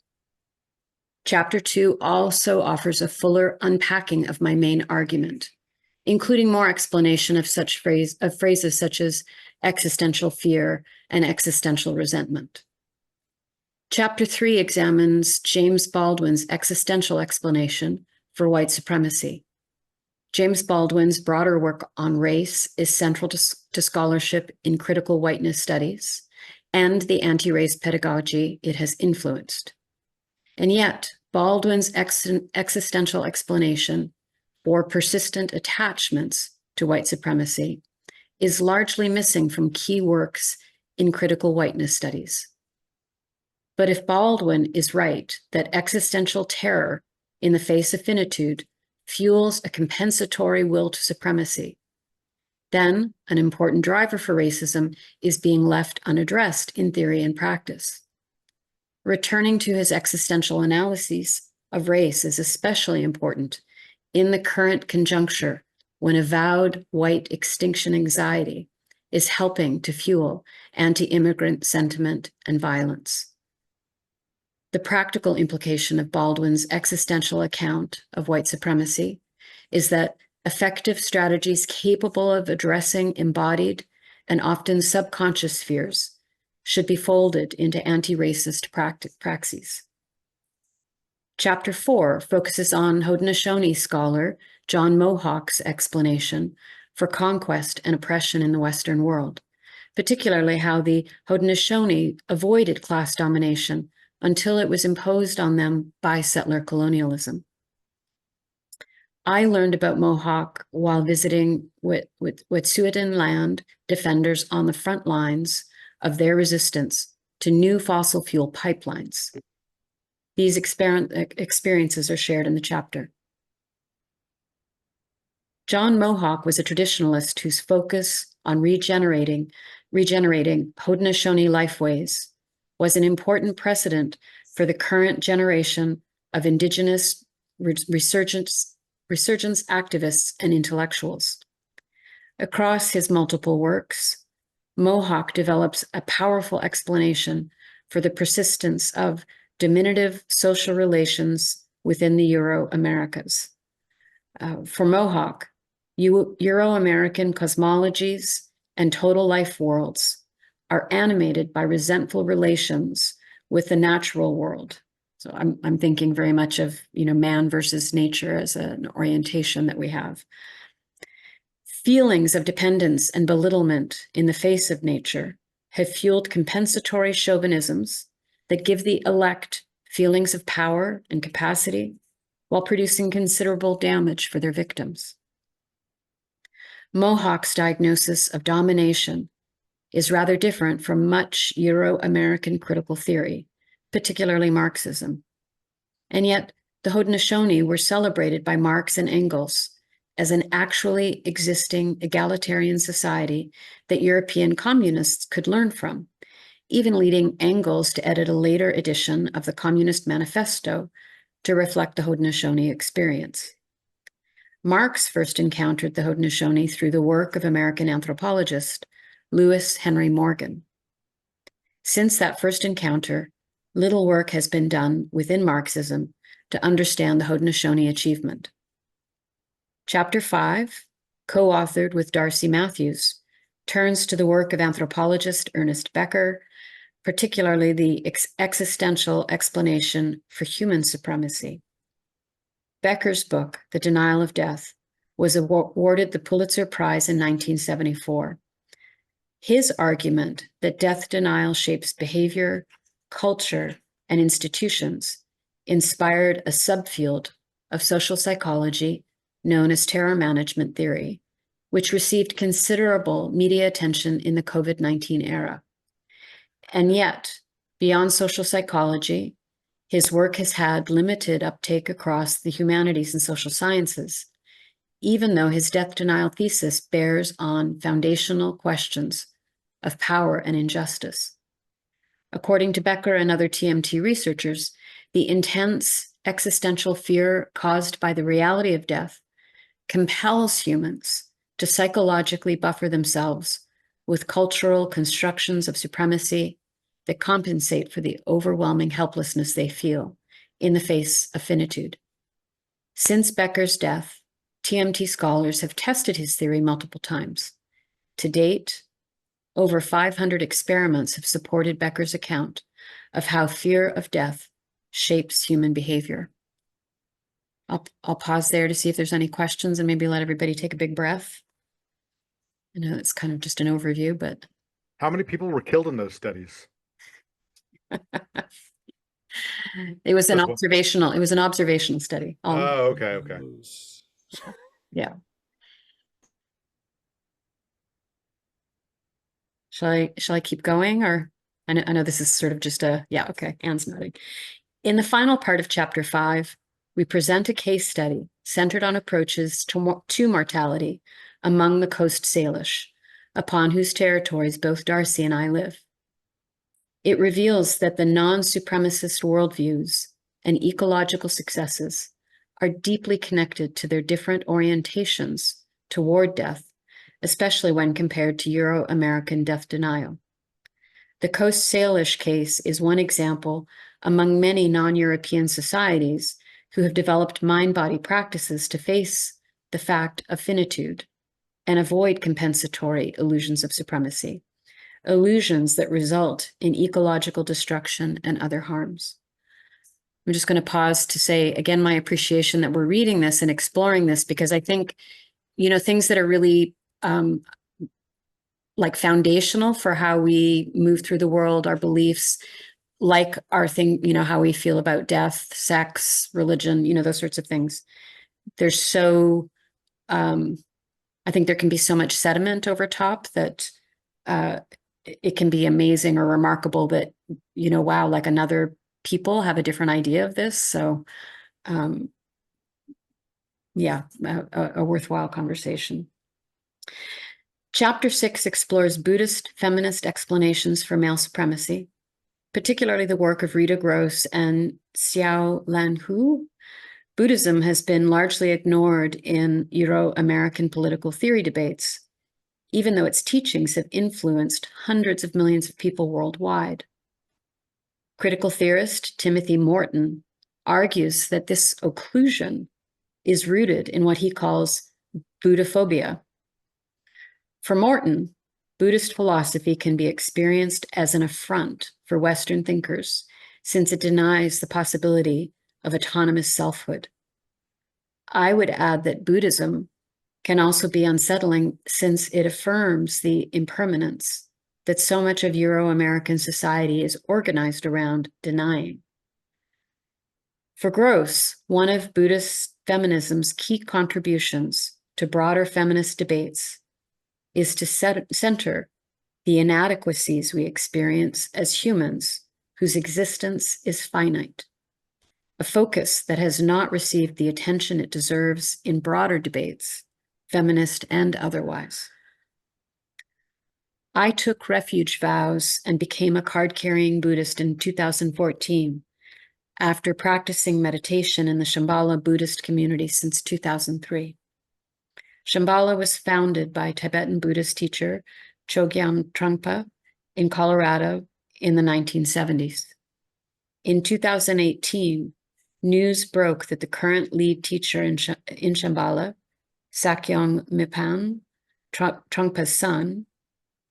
Chapter 2 also offers a fuller unpacking of my main argument, including more explanation of phrases such as existential fear and existential resentment. Chapter 3 examines James Baldwin's existential explanation for white supremacy. James Baldwin's broader work on race is central to scholarship in critical whiteness studies and the anti-race pedagogy it has influenced. And yet, Baldwin's existential explanation for persistent attachments to white supremacy is largely missing from key works in critical whiteness studies. But if Baldwin is right that existential terror in the face of finitude fuels a compensatory will to supremacy, then an important driver for racism is being left unaddressed in theory and practice. Returning to his existential analyses of race is especially important in the current conjuncture when avowed white extinction anxiety is helping to fuel anti-immigrant sentiment and violence. The practical implication of Baldwin's existential account of white supremacy is that effective strategies capable of addressing embodied and often subconscious fears should be folded into anti-racist praxis. Chapter 4 focuses on Haudenosaunee scholar John Mohawk's explanation for conquest and oppression in the Western world, particularly how the Haudenosaunee avoided class domination until it was imposed on them by settler colonialism. I learned about Mohawk while visiting Wet'suwet'en land defenders on the front lines of their resistance to new fossil fuel pipelines. These experiences are shared in the chapter. John Mohawk was a traditionalist whose focus on regenerating Haudenosaunee lifeways was an important precedent for the current generation of Indigenous resurgence activists and intellectuals. Across his multiple works, Mohawk develops a powerful explanation for the persistence of dominative social relations within the Euro-Americas. For Mohawk, Euro-American cosmologies and total life worlds are animated by resentful relations with the natural world. So I'm thinking very much of, man versus nature as an orientation that we have. Feelings of dependence and belittlement in the face of nature have fueled compensatory chauvinisms that give the elect feelings of power and capacity while producing considerable damage for their victims. Mohawk's diagnosis of domination is rather different from much Euro-American critical theory, particularly Marxism. And yet, the Haudenosaunee were celebrated by Marx and Engels as an actually existing egalitarian society that European communists could learn from, even leading Engels to edit a later edition of the Communist Manifesto to reflect the Haudenosaunee experience. Marx first encountered the Haudenosaunee through the work of American anthropologist Lewis Henry Morgan. Since that first encounter, little work has been done within Marxism to understand the Haudenosaunee achievement. Chapter 5, co-authored with Darcy Matthews, turns to the work of anthropologist Ernest Becker, particularly the existential explanation for human supremacy. Becker's book, The Denial of Death, was awarded the Pulitzer Prize in 1974. His argument that death denial shapes behavior, culture, and institutions inspired a subfield of social psychology known as terror management theory, which received considerable media attention in the COVID-19 era. And yet, beyond social psychology, his work has had limited uptake across the humanities and social sciences, even though his death denial thesis bears on foundational questions of power and injustice. According to Becker and other TMT researchers, the intense existential fear caused by the reality of death compels humans to psychologically buffer themselves with cultural constructions of supremacy that compensate for the overwhelming helplessness they feel in the face of finitude. Since Becker's death, TMT scholars have tested his theory multiple times. To date, over 500 experiments have supported Becker's account of how fear of death shapes human behavior. I'll pause there to see if there's any questions and maybe let everybody take a big breath. I know it's kind of just an overview, but How many people were killed in those studies? it was an Just one. observational study. Oh, okay. Yeah. Shall I keep going, or I know this is sort of just yeah, okay, Anne's nodding. In the final part of chapter 5, we present a case study centered on approaches to mortality among the Coast Salish, upon whose territories both Darcy and I live. It reveals that the non-supremacist worldviews and ecological successes are deeply connected to their different orientations toward death especially when compared to Euro-American death denial. The Coast Salish case is one example among many non-European societies who have developed mind-body practices to face the fact of finitude and avoid compensatory illusions of supremacy, illusions that result in ecological destruction and other harms. I'm just going to pause to say again my appreciation that we're reading this and exploring this, because I think, things that are really like foundational for how we move through the world, our beliefs, like our thing, how we feel about death, sex, religion, those sorts of things. There's so, I think there can be so much sediment over top that it can be amazing or remarkable that, wow, like another people have a different idea of this. So, yeah, a worthwhile conversation. Chapter 6 explores Buddhist feminist explanations for male supremacy, particularly the work of Rita Gross and Xiao Lanhu. Buddhism has been largely ignored in Euro-American political theory debates, even though its teachings have influenced hundreds of millions of people worldwide. Critical theorist Timothy Morton argues that this occlusion is rooted in what he calls Buddhaphobia. For Morton, Buddhist philosophy can be experienced as an affront for Western thinkers, since it denies the possibility of autonomous selfhood. I would add that Buddhism can also be unsettling, since it affirms the impermanence that so much of Euro-American society is organized around denying. For Gross, one of Buddhist feminism's key contributions to broader feminist debates is to center the inadequacies we experience as humans whose existence is finite, a focus that has not received the attention it deserves in broader debates, feminist and otherwise. I took refuge vows and became a card-carrying Buddhist in 2014, after practicing meditation in the Shambhala Buddhist community since 2003. Shambhala was founded by Tibetan Buddhist teacher Chogyam Trungpa in Colorado in the 1970s. In 2018, news broke that the current lead teacher in Shambhala, Sakyong Mipan, Trungpa's son,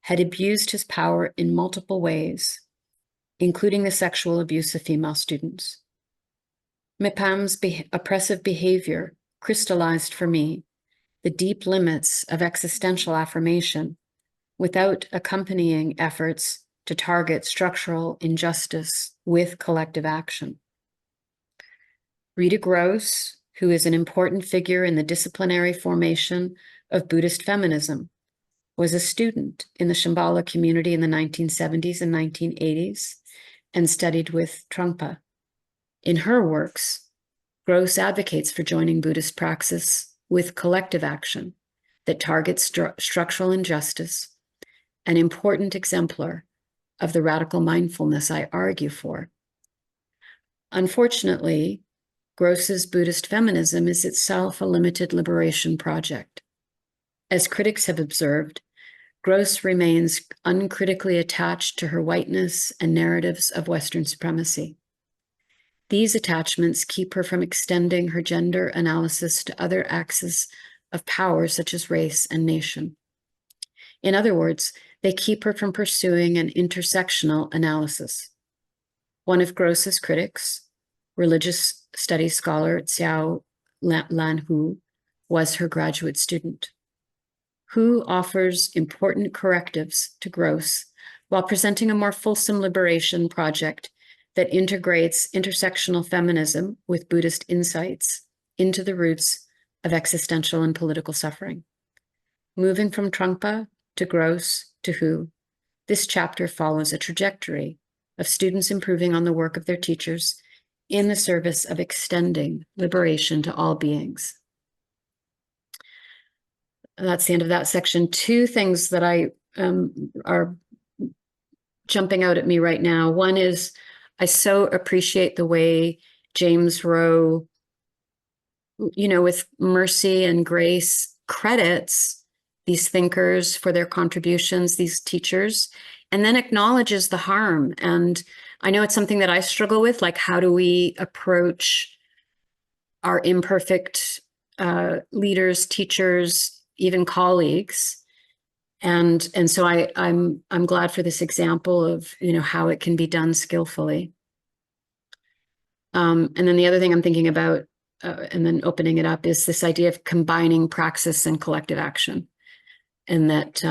had abused his power in multiple ways, including the sexual abuse of female students. Mipan's oppressive behavior crystallized for me the deep limits of existential affirmation without accompanying efforts to target structural injustice with collective action. Rita Gross, who is an important figure in the disciplinary formation of Buddhist feminism, was a student in the Shambhala community in the 1970s and 1980s and studied with Trungpa. In her works, Gross advocates for joining Buddhist praxis with collective action that targets structural injustice, an important exemplar of the radical mindfulness I argue for. Unfortunately, Gross's Buddhist feminism is itself a limited liberation project. As critics have observed, Gross remains uncritically attached to her whiteness and narratives of Western supremacy. These attachments keep her from extending her gender analysis to other axes of power, such as race and nation. In other words, they keep her from pursuing an intersectional analysis. One of Gross's critics, religious studies scholar Xiao Lanhu, was her graduate student. Hu offers important correctives to Gross while presenting a more fulsome liberation project that integrates intersectional feminism with Buddhist insights into the roots of existential and political suffering. Moving from Trungpa to Gross to Hu, this chapter follows a trajectory of students improving on the work of their teachers in the service of extending liberation to all beings. And that's the end of that section. Two things that are jumping out at me right now. One is, I so appreciate the way James Rowe, with mercy and grace, credits these thinkers for their contributions, these teachers, and then acknowledges the harm. And I know it's something that I struggle with, like, how do we approach our imperfect leaders, teachers, even colleagues? And so I'm glad for this example of, you know, how it can be done skillfully. And then the other thing I'm thinking about, and then opening it up, is this idea of combining praxis and collective action. And that,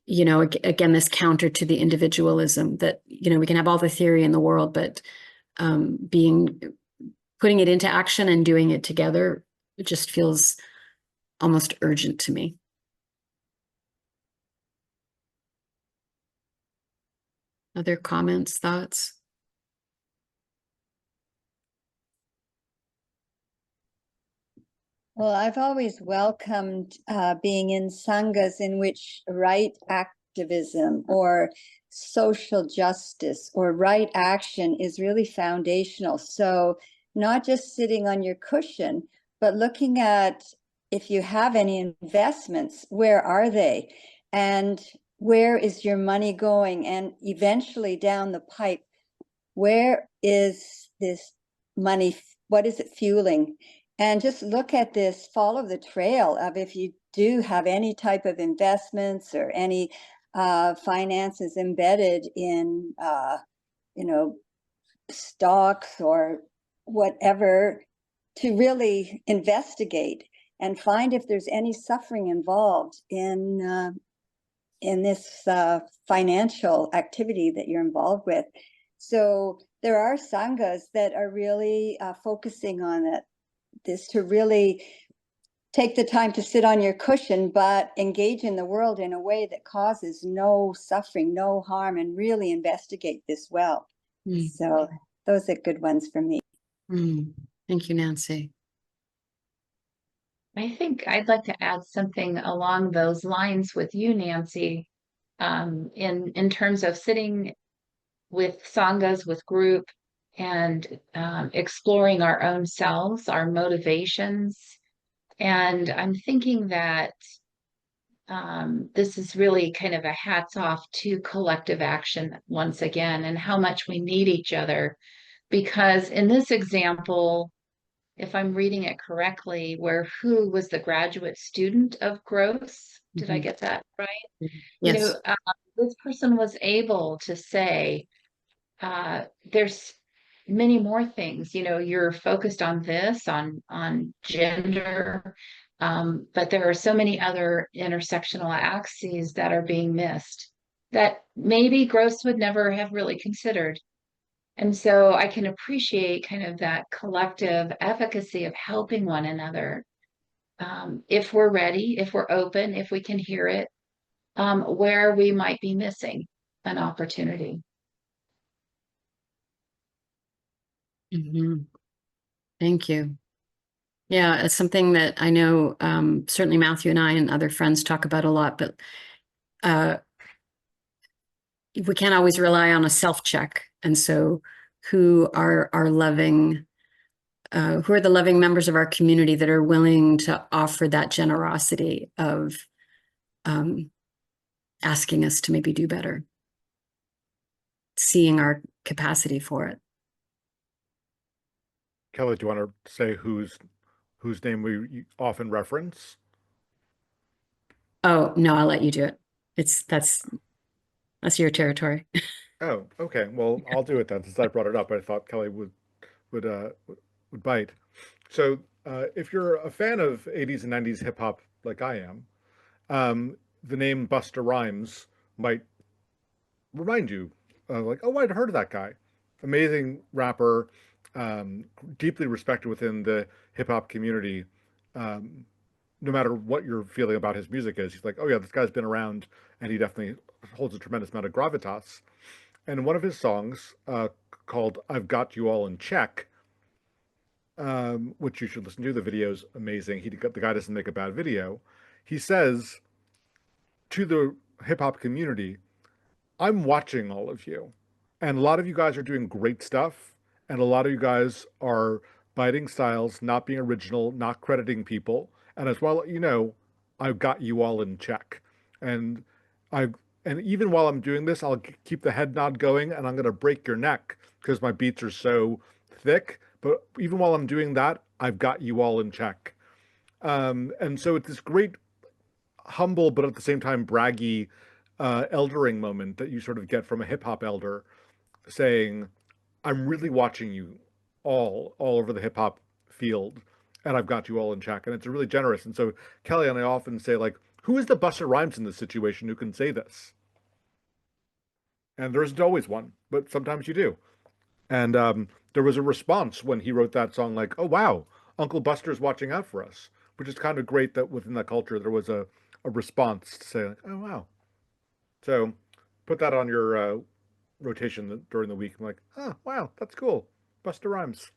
you know, again, this counter to the individualism that, you know, we can have all the theory in the world, but putting it into action and doing it together, it just feels almost urgent to me. Other comments, thoughts? Well, I've always welcomed being in sanghas in which right activism or social justice or right action is really foundational. So not just sitting on your cushion, but looking at, if you have any investments, where are they? And where is your money going? And eventually down the pipe, where is this money? What is it fueling? And just look at this, follow the trail of, if you do have any type of investments or any finances embedded in, you know, stocks or whatever, to really investigate and find if there's any suffering involved in this financial activity that you're involved with. So there are sanghas that are really focusing on it, this, to really take the time to sit on your cushion, but engage in the world in a way that causes no suffering, no harm, and really investigate this well. So those are good ones for me. Thank you, Nancy. I think I'd like to add something along those lines with you, Nancy, in terms of sitting with sanghas, with group, and exploring our own selves, our motivations. And I'm thinking that this is really kind of a hats off to collective action once again, and how much we need each other. Because in this example, if I'm reading it correctly, where who was the graduate student of Gross? Did I get that right? Yes. You know, this person was able to say, there's many more things, you know, you're focused on this, on gender, but there are so many other intersectional axes that are being missed that maybe Gross would never have really considered. And so I can appreciate kind of that collective efficacy of helping one another. If we're ready, if we're open, if we can hear it, where we might be missing an opportunity. Thank you. Yeah, it's something that I know certainly Matthew and I and other friends talk about a lot, but we can't always rely on a self-check. And so who are the loving members of our community that are willing to offer that generosity of asking us to maybe do better, seeing our capacity for it. Kelly, do you want to say whose name we often reference? Oh, no, I'll let you do it. That's your territory. Oh, okay. Well, I'll do it then, since I brought it up. I thought Kelly would bite. So, if you're a fan of 80s and 90s hip hop like I am, the name Busta Rhymes might remind you, like, oh, I'd heard of that guy. Amazing rapper, deeply respected within the hip hop community. No matter what your feeling about his music is, he's like, oh yeah, this guy's been around, and he definitely holds a tremendous amount of gravitas. And one of his songs, called "I've Got You All in Check," which you should listen to. The video's amazing. The guy doesn't make a bad video. He says to the hip hop community, I'm watching all of you. And a lot of you guys are doing great stuff. And a lot of you guys are biting styles, not being original, not crediting people. And as well, you know, I've got you all in check. And I and even while I'm doing this, I'll keep the head nod going, and I'm going to break your neck because my beats are so thick. But even while I'm doing that, I've got you all in check. And so it's this great, humble, but at the same time braggy, eldering moment that you sort of get from a hip hop elder saying, I'm really watching you all over the hip hop field, and I've got you all in check. And it's really generous. And so Kelly and I often say, like, who is the Busta Rhymes in this situation who can say this? And there isn't always one, but sometimes you do. And there was a response when he wrote that song, like, oh, wow, Uncle Buster's watching out for us, which is kind of great that within that culture there was a response to say, like, oh, wow. So put that on your rotation during the week. I'm like, oh, wow, that's cool. Busta Rhymes.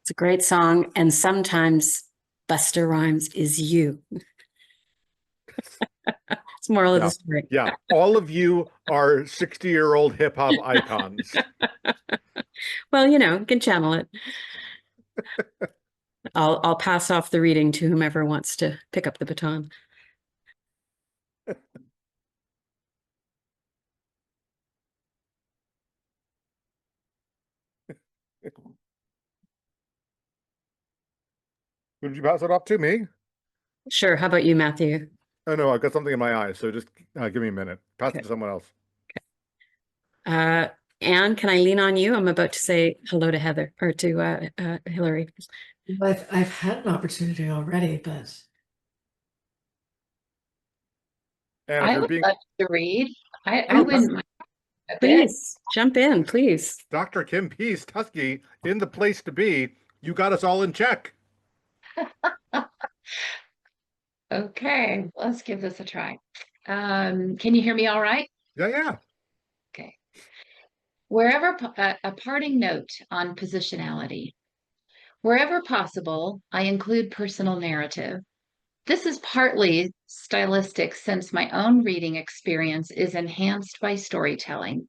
It's a great song. And sometimes Buster Rhymes is you. It's the moral of the story. Yeah, all of you are 60-year-old hip hop icons. Well, you know, you can channel it. I'll pass off the reading to whomever wants to pick up the baton. Would you pass it off to me? Sure. How about you, Matthew? Oh no, I've got something in my eye, so just give me a minute. Pass Okay. it to someone else. Anne, can I lean on you? I'm about to say hello to Heather or to Hillary. I've had an opportunity already, but And if I you're would being love to read. I Oh, wouldn't mind a bit. please jump in, please. Dr. Kim Peace, Tusky, in the place to be, you got us all in check. Okay, let's give this a try. Can you hear me all right? Yeah. Okay. Wherever a parting note on positionality. Wherever possible, I include personal narrative. This is partly stylistic since my own reading experience is enhanced by storytelling.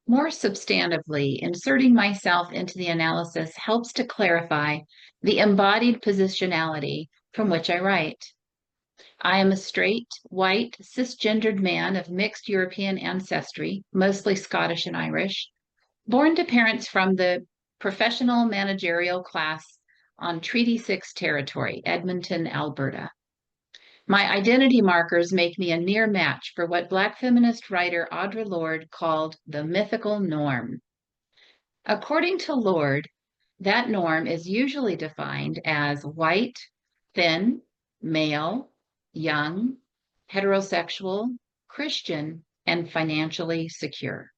More substantively, inserting myself into the analysis helps to clarify the embodied positionality from which I write. I am a straight, white, cisgendered man of mixed European ancestry, mostly Scottish and Irish, born to parents from the professional managerial class on Treaty 6 territory, Edmonton, Alberta. My identity markers make me a near match for what Black feminist writer Audre Lorde called the mythical norm. According to Lorde, that norm is usually defined as white, thin, male, young, heterosexual, Christian, and financially secure.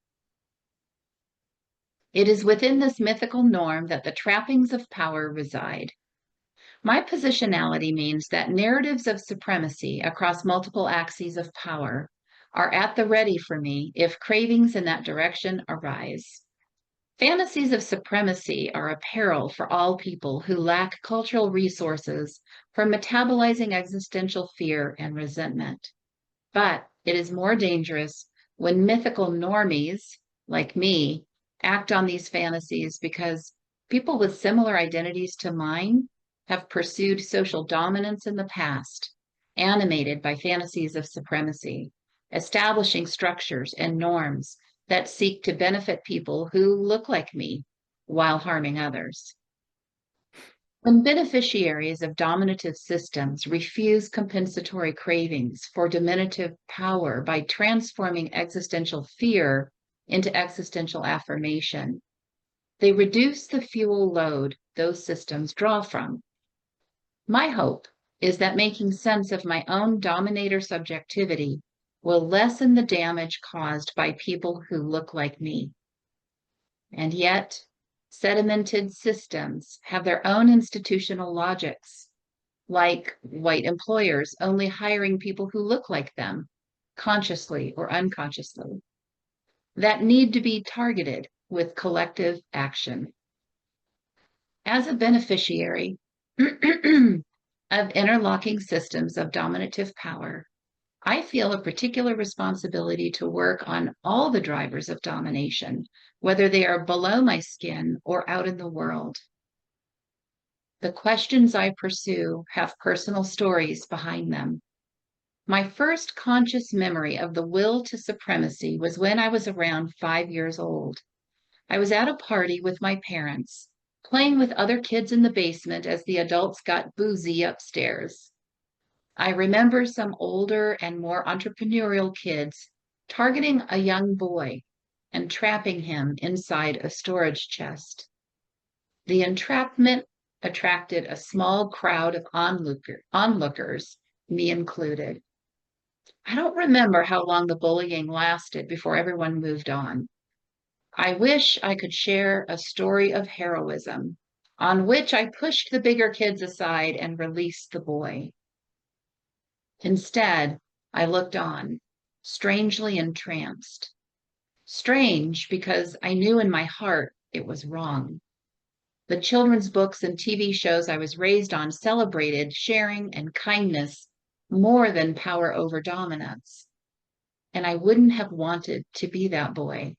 It is within this mythical norm that the trappings of power reside. My positionality means that narratives of supremacy across multiple axes of power are at the ready for me if cravings in that direction arise. Fantasies of supremacy are a peril for all people who lack cultural resources for metabolizing existential fear and resentment. But it is more dangerous when mythical normies, like me, act on these fantasies because people with similar identities to mine have pursued social dominance in the past, animated by fantasies of supremacy, establishing structures and norms that seek to benefit people who look like me while harming others. When beneficiaries of dominative systems refuse compensatory cravings for dominative power by transforming existential fear into existential affirmation, they reduce the fuel load those systems draw from. My hope is that making sense of my own dominator subjectivity will lessen the damage caused by people who look like me. And yet, sedimented systems have their own institutional logics, like white employers only hiring people who look like them, consciously or unconsciously, that need to be targeted with collective action. As a beneficiary of interlocking systems of dominative power, I feel a particular responsibility to work on all the drivers of domination, whether they are below my skin or out in the world. The questions I pursue have personal stories behind them. My first conscious memory of the will to supremacy was when I was around 5 years old. I was at a party with my parents, playing with other kids in the basement as the adults got boozy upstairs. I remember some older and more entrepreneurial kids targeting a young boy and trapping him inside a storage chest. The entrapment attracted a small crowd of onlookers, me included. I don't remember how long the bullying lasted before everyone moved on. I wish I could share a story of heroism on which I pushed the bigger kids aside and released the boy. Instead, I looked on, strangely entranced. Strange because I knew in my heart it was wrong. The children's books and TV shows I was raised on celebrated sharing and kindness more than power over dominance. And I wouldn't have wanted to be that boy.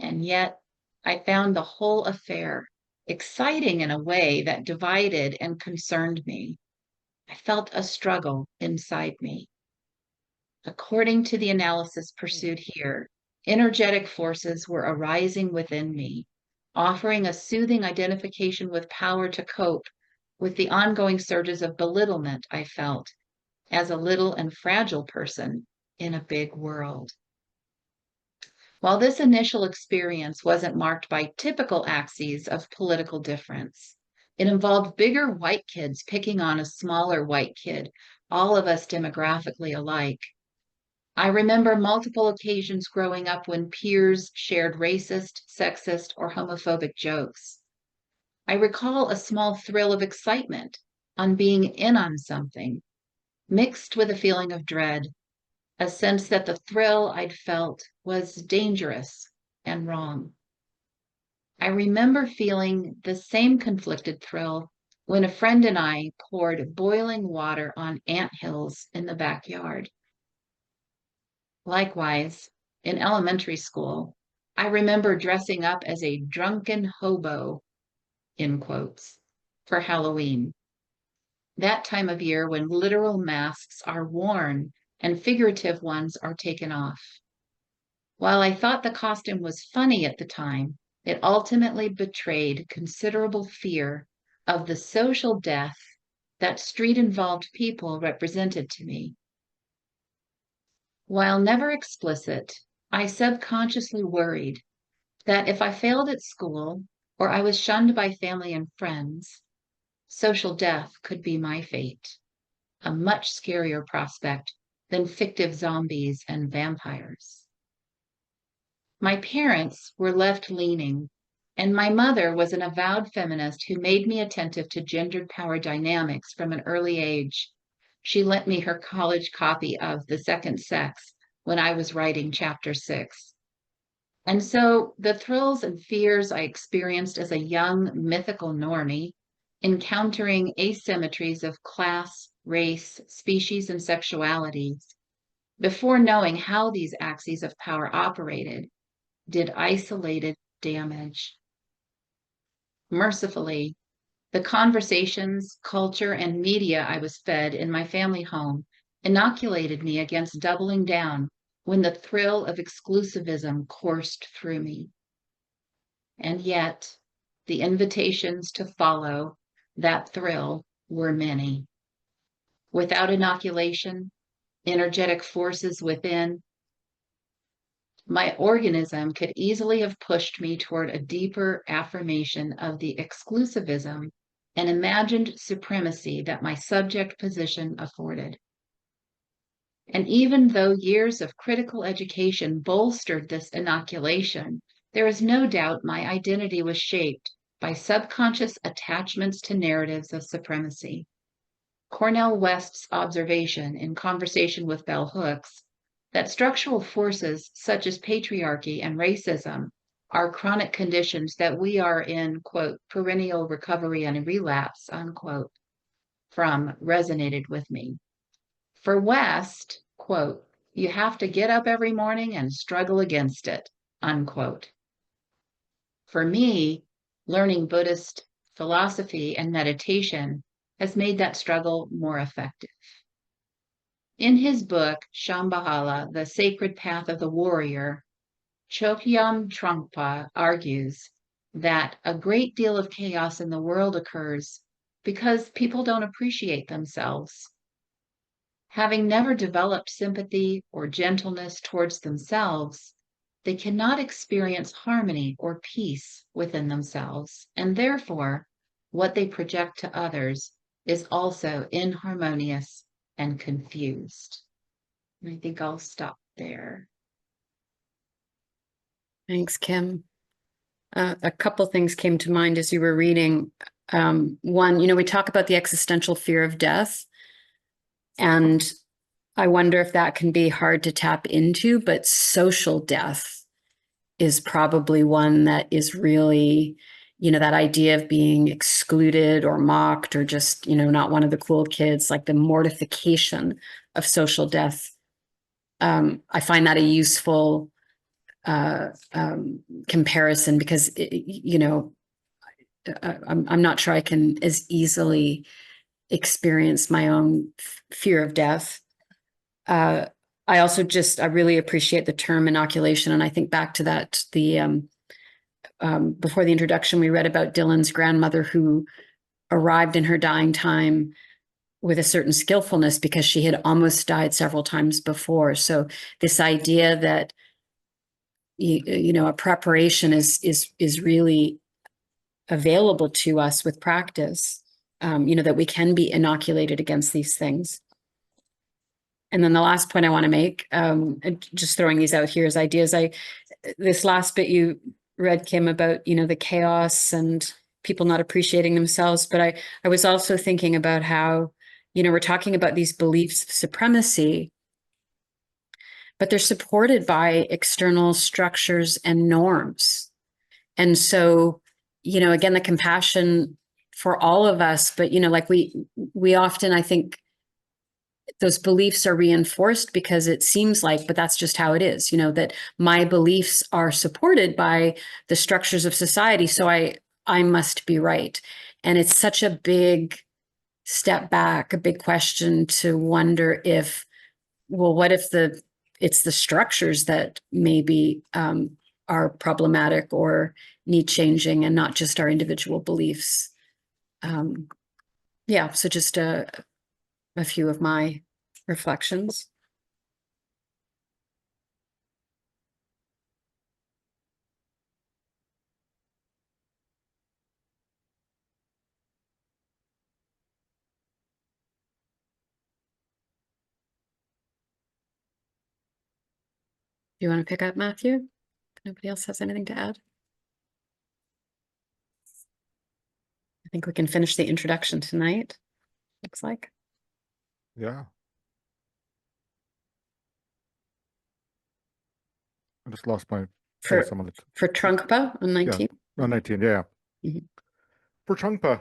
And yet, I found the whole affair exciting in a way that divided and concerned me. I felt a struggle inside me. According to the analysis pursued here, energetic forces were arising within me, offering a soothing identification with power to cope with the ongoing surges of belittlement I felt as a little and fragile person in a big world. While this initial experience wasn't marked by typical axes of political difference, it involved bigger white kids picking on a smaller white kid, all of us demographically alike. I remember multiple occasions growing up when peers shared racist, sexist, or homophobic jokes. I recall a small thrill of excitement on being in on something, mixed with a feeling of dread, a sense that the thrill I'd felt was dangerous and wrong. I remember feeling the same conflicted thrill when a friend and I poured boiling water on anthills in the backyard. Likewise, in elementary school, I remember dressing up as a drunken hobo, in quotes, for Halloween. That time of year when literal masks are worn and figurative ones are taken off. While I thought the costume was funny at the time, it ultimately betrayed considerable fear of the social death that street-involved people represented to me. While never explicit, I subconsciously worried that if I failed at school or I was shunned by family and friends, social death could be my fate, a much scarier prospect than fictive zombies and vampires. My parents were left-leaning, and my mother was an avowed feminist who made me attentive to gendered power dynamics from an early age. She lent me her college copy of The Second Sex when I was writing chapter 6. And so the thrills and fears I experienced as a young mythical normie, encountering asymmetries of class, race, species, and sexuality, before knowing how these axes of power operated, did isolated damage. Mercifully, the conversations, culture, and media I was fed in my family home inoculated me against doubling down when the thrill of exclusivism coursed through me. And yet, the invitations to follow that thrill were many. Without inoculation, energetic forces within, my organism could easily have pushed me toward a deeper affirmation of the exclusivism and imagined supremacy that my subject position afforded. And even though years of critical education bolstered this inoculation, there is no doubt my identity was shaped by subconscious attachments to narratives of supremacy. Cornel West's observation in Conversation with Bell Hooks that structural forces such as patriarchy and racism are chronic conditions that we are in, quote, perennial recovery and relapse, unquote, from resonated with me. For West, quote, you have to get up every morning and struggle against it, unquote. For me, learning Buddhist philosophy, and meditation has made that struggle more effective. In his book, Shambhala, The Sacred Path of the Warrior, Chokyam Trungpa argues that a great deal of chaos in the world occurs because people don't appreciate themselves. Having never developed sympathy or gentleness towards themselves, they cannot experience harmony or peace within themselves, and therefore, what they project to others is also inharmonious and confused. And I think I'll stop there. Thanks, Kim. A couple things came to mind as you were reading. One, we talk about the existential fear of death, and I wonder if that can be hard to tap into, but social death is probably one that is really, that idea of being excluded or mocked or just, not one of the cool kids, like the mortification of social death. I find that a useful comparison because, I'm not sure I can as easily experience my own fear of death. I also I really appreciate the term inoculation. And I think back to that, before the introduction, we read about Dylan's grandmother who arrived in her dying time with a certain skillfulness because she had almost died several times before. So this idea that, a preparation is really available to us with practice, that we can be inoculated against these things. And then the last point I want to make, just throwing these out here as ideas, this last bit you read, Kim, about, the chaos and people not appreciating themselves. But I was also thinking about how, we're talking about these beliefs of supremacy, but they're supported by external structures and norms. And so, again, the compassion for all of us, but, like we often, I think, those beliefs are reinforced because it seems like, but that's just how it is, that my beliefs are supported by the structures of society. So I must be right. And it's such a big step back, a big question to wonder if, well, what if it's the structures that maybe are problematic or need changing and not just our individual beliefs. Yeah, so just a few of my reflections. Do you want to pick up, Matthew? If nobody else has anything to add? I think we can finish the introduction tonight, looks like. Yeah. I just lost my For some of it. For Trungpa on 19? On 19, yeah. Mhm. For Trungpa,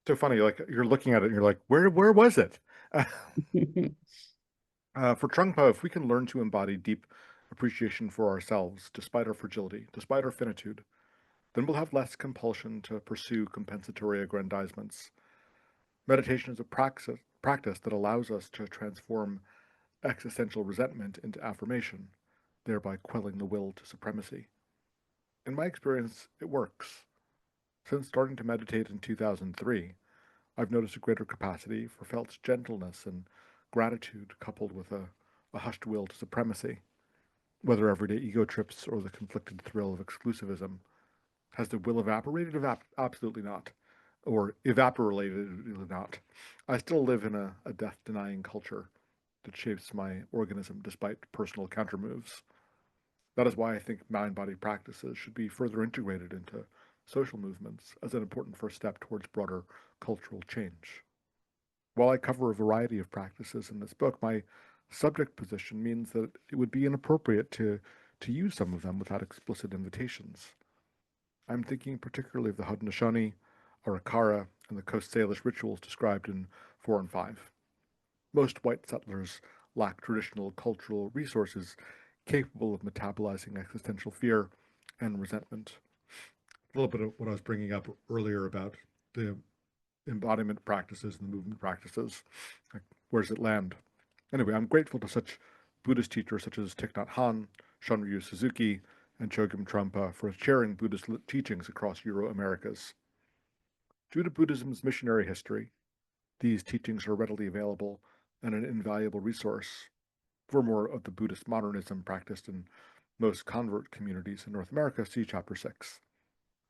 so funny, like you're looking at it and you're like, where was it? For Trungpa, if we can learn to embody deep appreciation for ourselves, despite our fragility, despite our finitude, then we'll have less compulsion to pursue compensatory aggrandizements. Meditation is a practice that allows us to transform existential resentment into affirmation, thereby quelling the will to supremacy. In my experience, it works. Since starting to meditate in 2003, I've noticed a greater capacity for felt gentleness and gratitude coupled with a hushed will to supremacy. Whether everyday ego trips or the conflicted thrill of exclusivism, has the will evaporated? Absolutely not. Or evaporated? Not. I still live in a death-denying culture that shapes my organism despite personal countermoves. That is why I think mind-body practices should be further integrated into social movements as an important first step towards broader cultural change. While I cover a variety of practices in this book, my subject position means that it would be inappropriate to use some of them without explicit invitations. I'm thinking particularly of the Haudenosaunee, Arikara, and the Coast Salish rituals described in 4 and 5. Most white settlers lack traditional cultural resources capable of metabolizing existential fear and resentment. a little bit of what I was bringing up earlier about the embodiment practices and the movement practices. Like, where does it land? Anyway, I'm grateful to such Buddhist teachers such as Thich Nhat Hanh, Shunryu Suzuki, and Chogyam Trungpa for sharing Buddhist teachings across Euro-Americas. Due to Buddhism's missionary history, these teachings are readily available and an invaluable resource for more of the Buddhist modernism practiced in most convert communities in North America. See Chapter 6.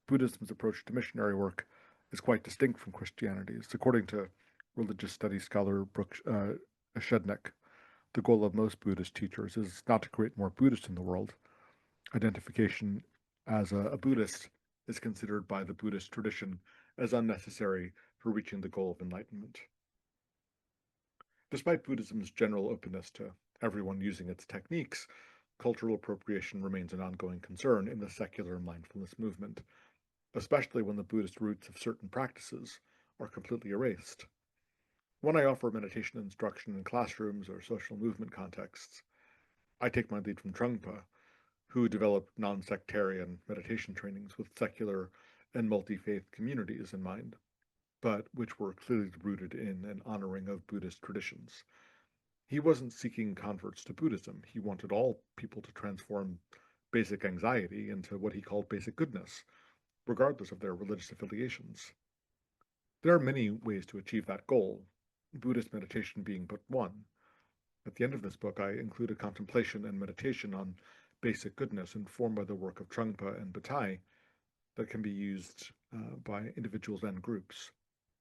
Buddhism's approach to missionary work is quite distinct from Christianity's. According to religious studies scholar Brooke Shednick, the goal of most Buddhist teachers is not to create more Buddhists in the world. Identification as a Buddhist is considered by the Buddhist tradition as unnecessary for reaching the goal of enlightenment. Despite Buddhism's general openness to everyone using its techniques, cultural appropriation remains an ongoing concern in the secular mindfulness movement, especially when the Buddhist roots of certain practices are completely erased. When I offer meditation instruction in classrooms or social movement contexts, I take my lead from Trungpa, who developed non-sectarian meditation trainings with secular and multi-faith communities in mind, but which were clearly rooted in an honoring of Buddhist traditions. He wasn't seeking converts to Buddhism. He wanted all people to transform basic anxiety into what he called basic goodness, regardless of their religious affiliations. There are many ways to achieve that goal, Buddhist meditation being but one. At the end of this book, I include a contemplation and meditation on basic goodness informed by the work of Trungpa and Bataille that can be used by individuals and groups.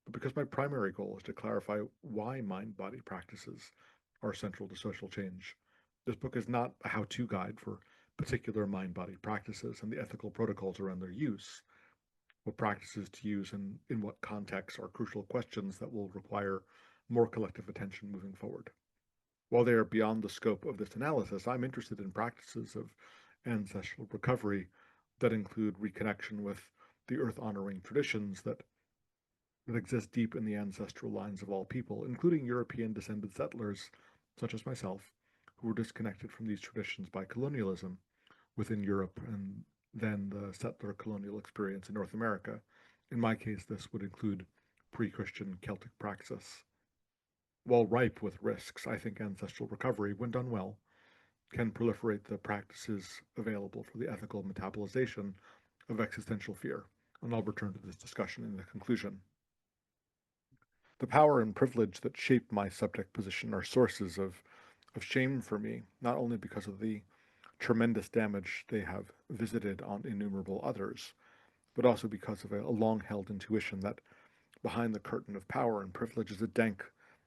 But because my primary goal is to clarify why mind-body practices are central to social change, this book is not a how-to guide for particular mind-body practices and the ethical protocols around their use. What practices to use and in what contexts are crucial questions that will require more collective attention moving forward. While they are beyond the scope of this analysis, I'm interested in practices of ancestral recovery that include reconnection with the earth-honoring traditions that exist deep in the ancestral lines of all people, including European-descended settlers, such as myself, who were disconnected from these traditions by colonialism within Europe and then the settler colonial experience in North America. In my case, this would include pre-Christian Celtic praxis. While ripe with risks, I think ancestral recovery, when done well, can proliferate the practices available for the ethical metabolization of existential fear, and I'll return to this discussion in the conclusion. The power and privilege that shape my subject position are sources of shame for me, not only because of the tremendous damage they have visited on innumerable others, but also because of a long-held intuition that behind the curtain of power and privilege is a dank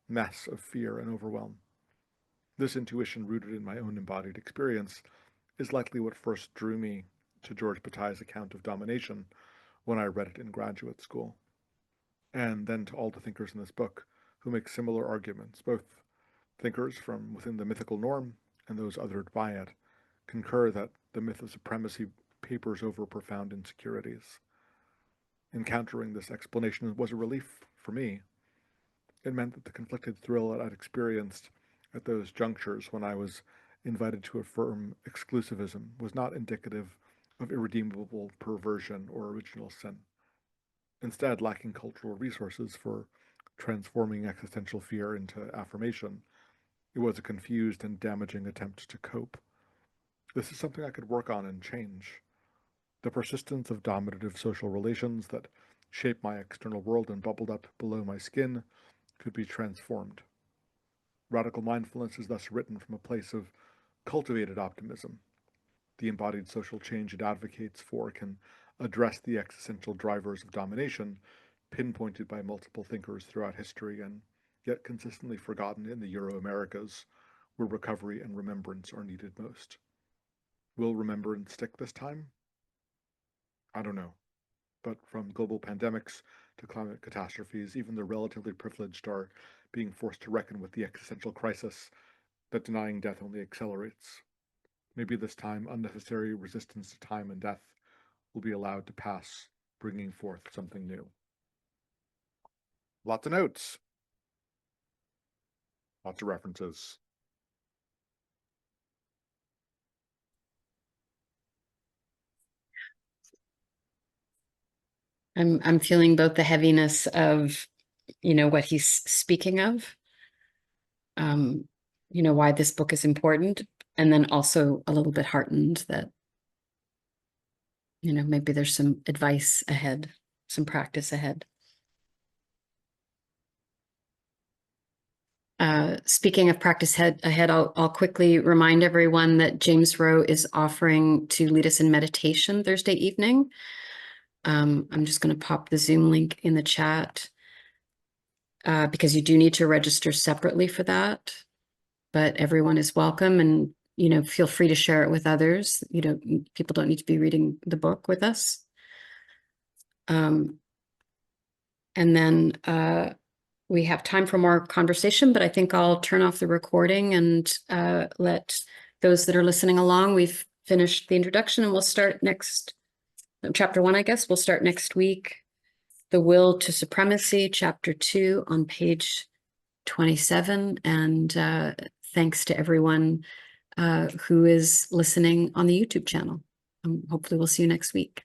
mess of fear and overwhelm. This intuition, rooted in my own embodied experience, is likely what first drew me to George Bataille's account of domination when I read it in graduate school, and then to all the thinkers in this book who make similar arguments, both thinkers from within the mythical norm and those othered by it, concur that the myth of supremacy papers over profound insecurities. Encountering this explanation was a relief for me. It meant that the conflicted thrill that I'd experienced at those junctures when I was invited to affirm exclusivism was not indicative of irredeemable perversion or original sin. Instead, lacking cultural resources for transforming existential fear into affirmation, it was a confused and damaging attempt to cope. This is something I could work on and change. The persistence of dominative social relations that shape my external world and bubbled up below my skin could be transformed. Radical mindfulness is thus written from a place of cultivated optimism. The embodied social change it advocates for can address the existential drivers of domination pinpointed by multiple thinkers throughout history and yet consistently forgotten in the Euro-Americas, where recovery and remembrance are needed most. Will remembrance stick this time? I don't know. But from global pandemics to climate catastrophes, even the relatively privileged are being forced to reckon with the existential crisis that denying death only accelerates. Maybe this time unnecessary resistance to time and death will be allowed to pass, bringing forth something new. Lots of notes. Lots of references. I'm feeling both the heaviness of, what he's speaking of, why this book is important, and then also a little bit heartened that, maybe there's some advice ahead, some practice ahead. Speaking of practice ahead, I'll quickly remind everyone that James Rowe is offering to lead us in meditation Thursday evening. I'm just going to pop the Zoom link in the chat because you do need to register separately for that, but everyone is welcome, and feel free to share it with others. People don't need to be reading the book with us. And then we have time for more conversation, but I think I'll turn off the recording and let those that are listening along. We've finished the introduction, and we'll start chapter 1, I guess. We'll start next week. The Will to Supremacy, chapter 2 on page 27. And thanks to everyone who is listening on the YouTube channel. Hopefully we'll see you next week.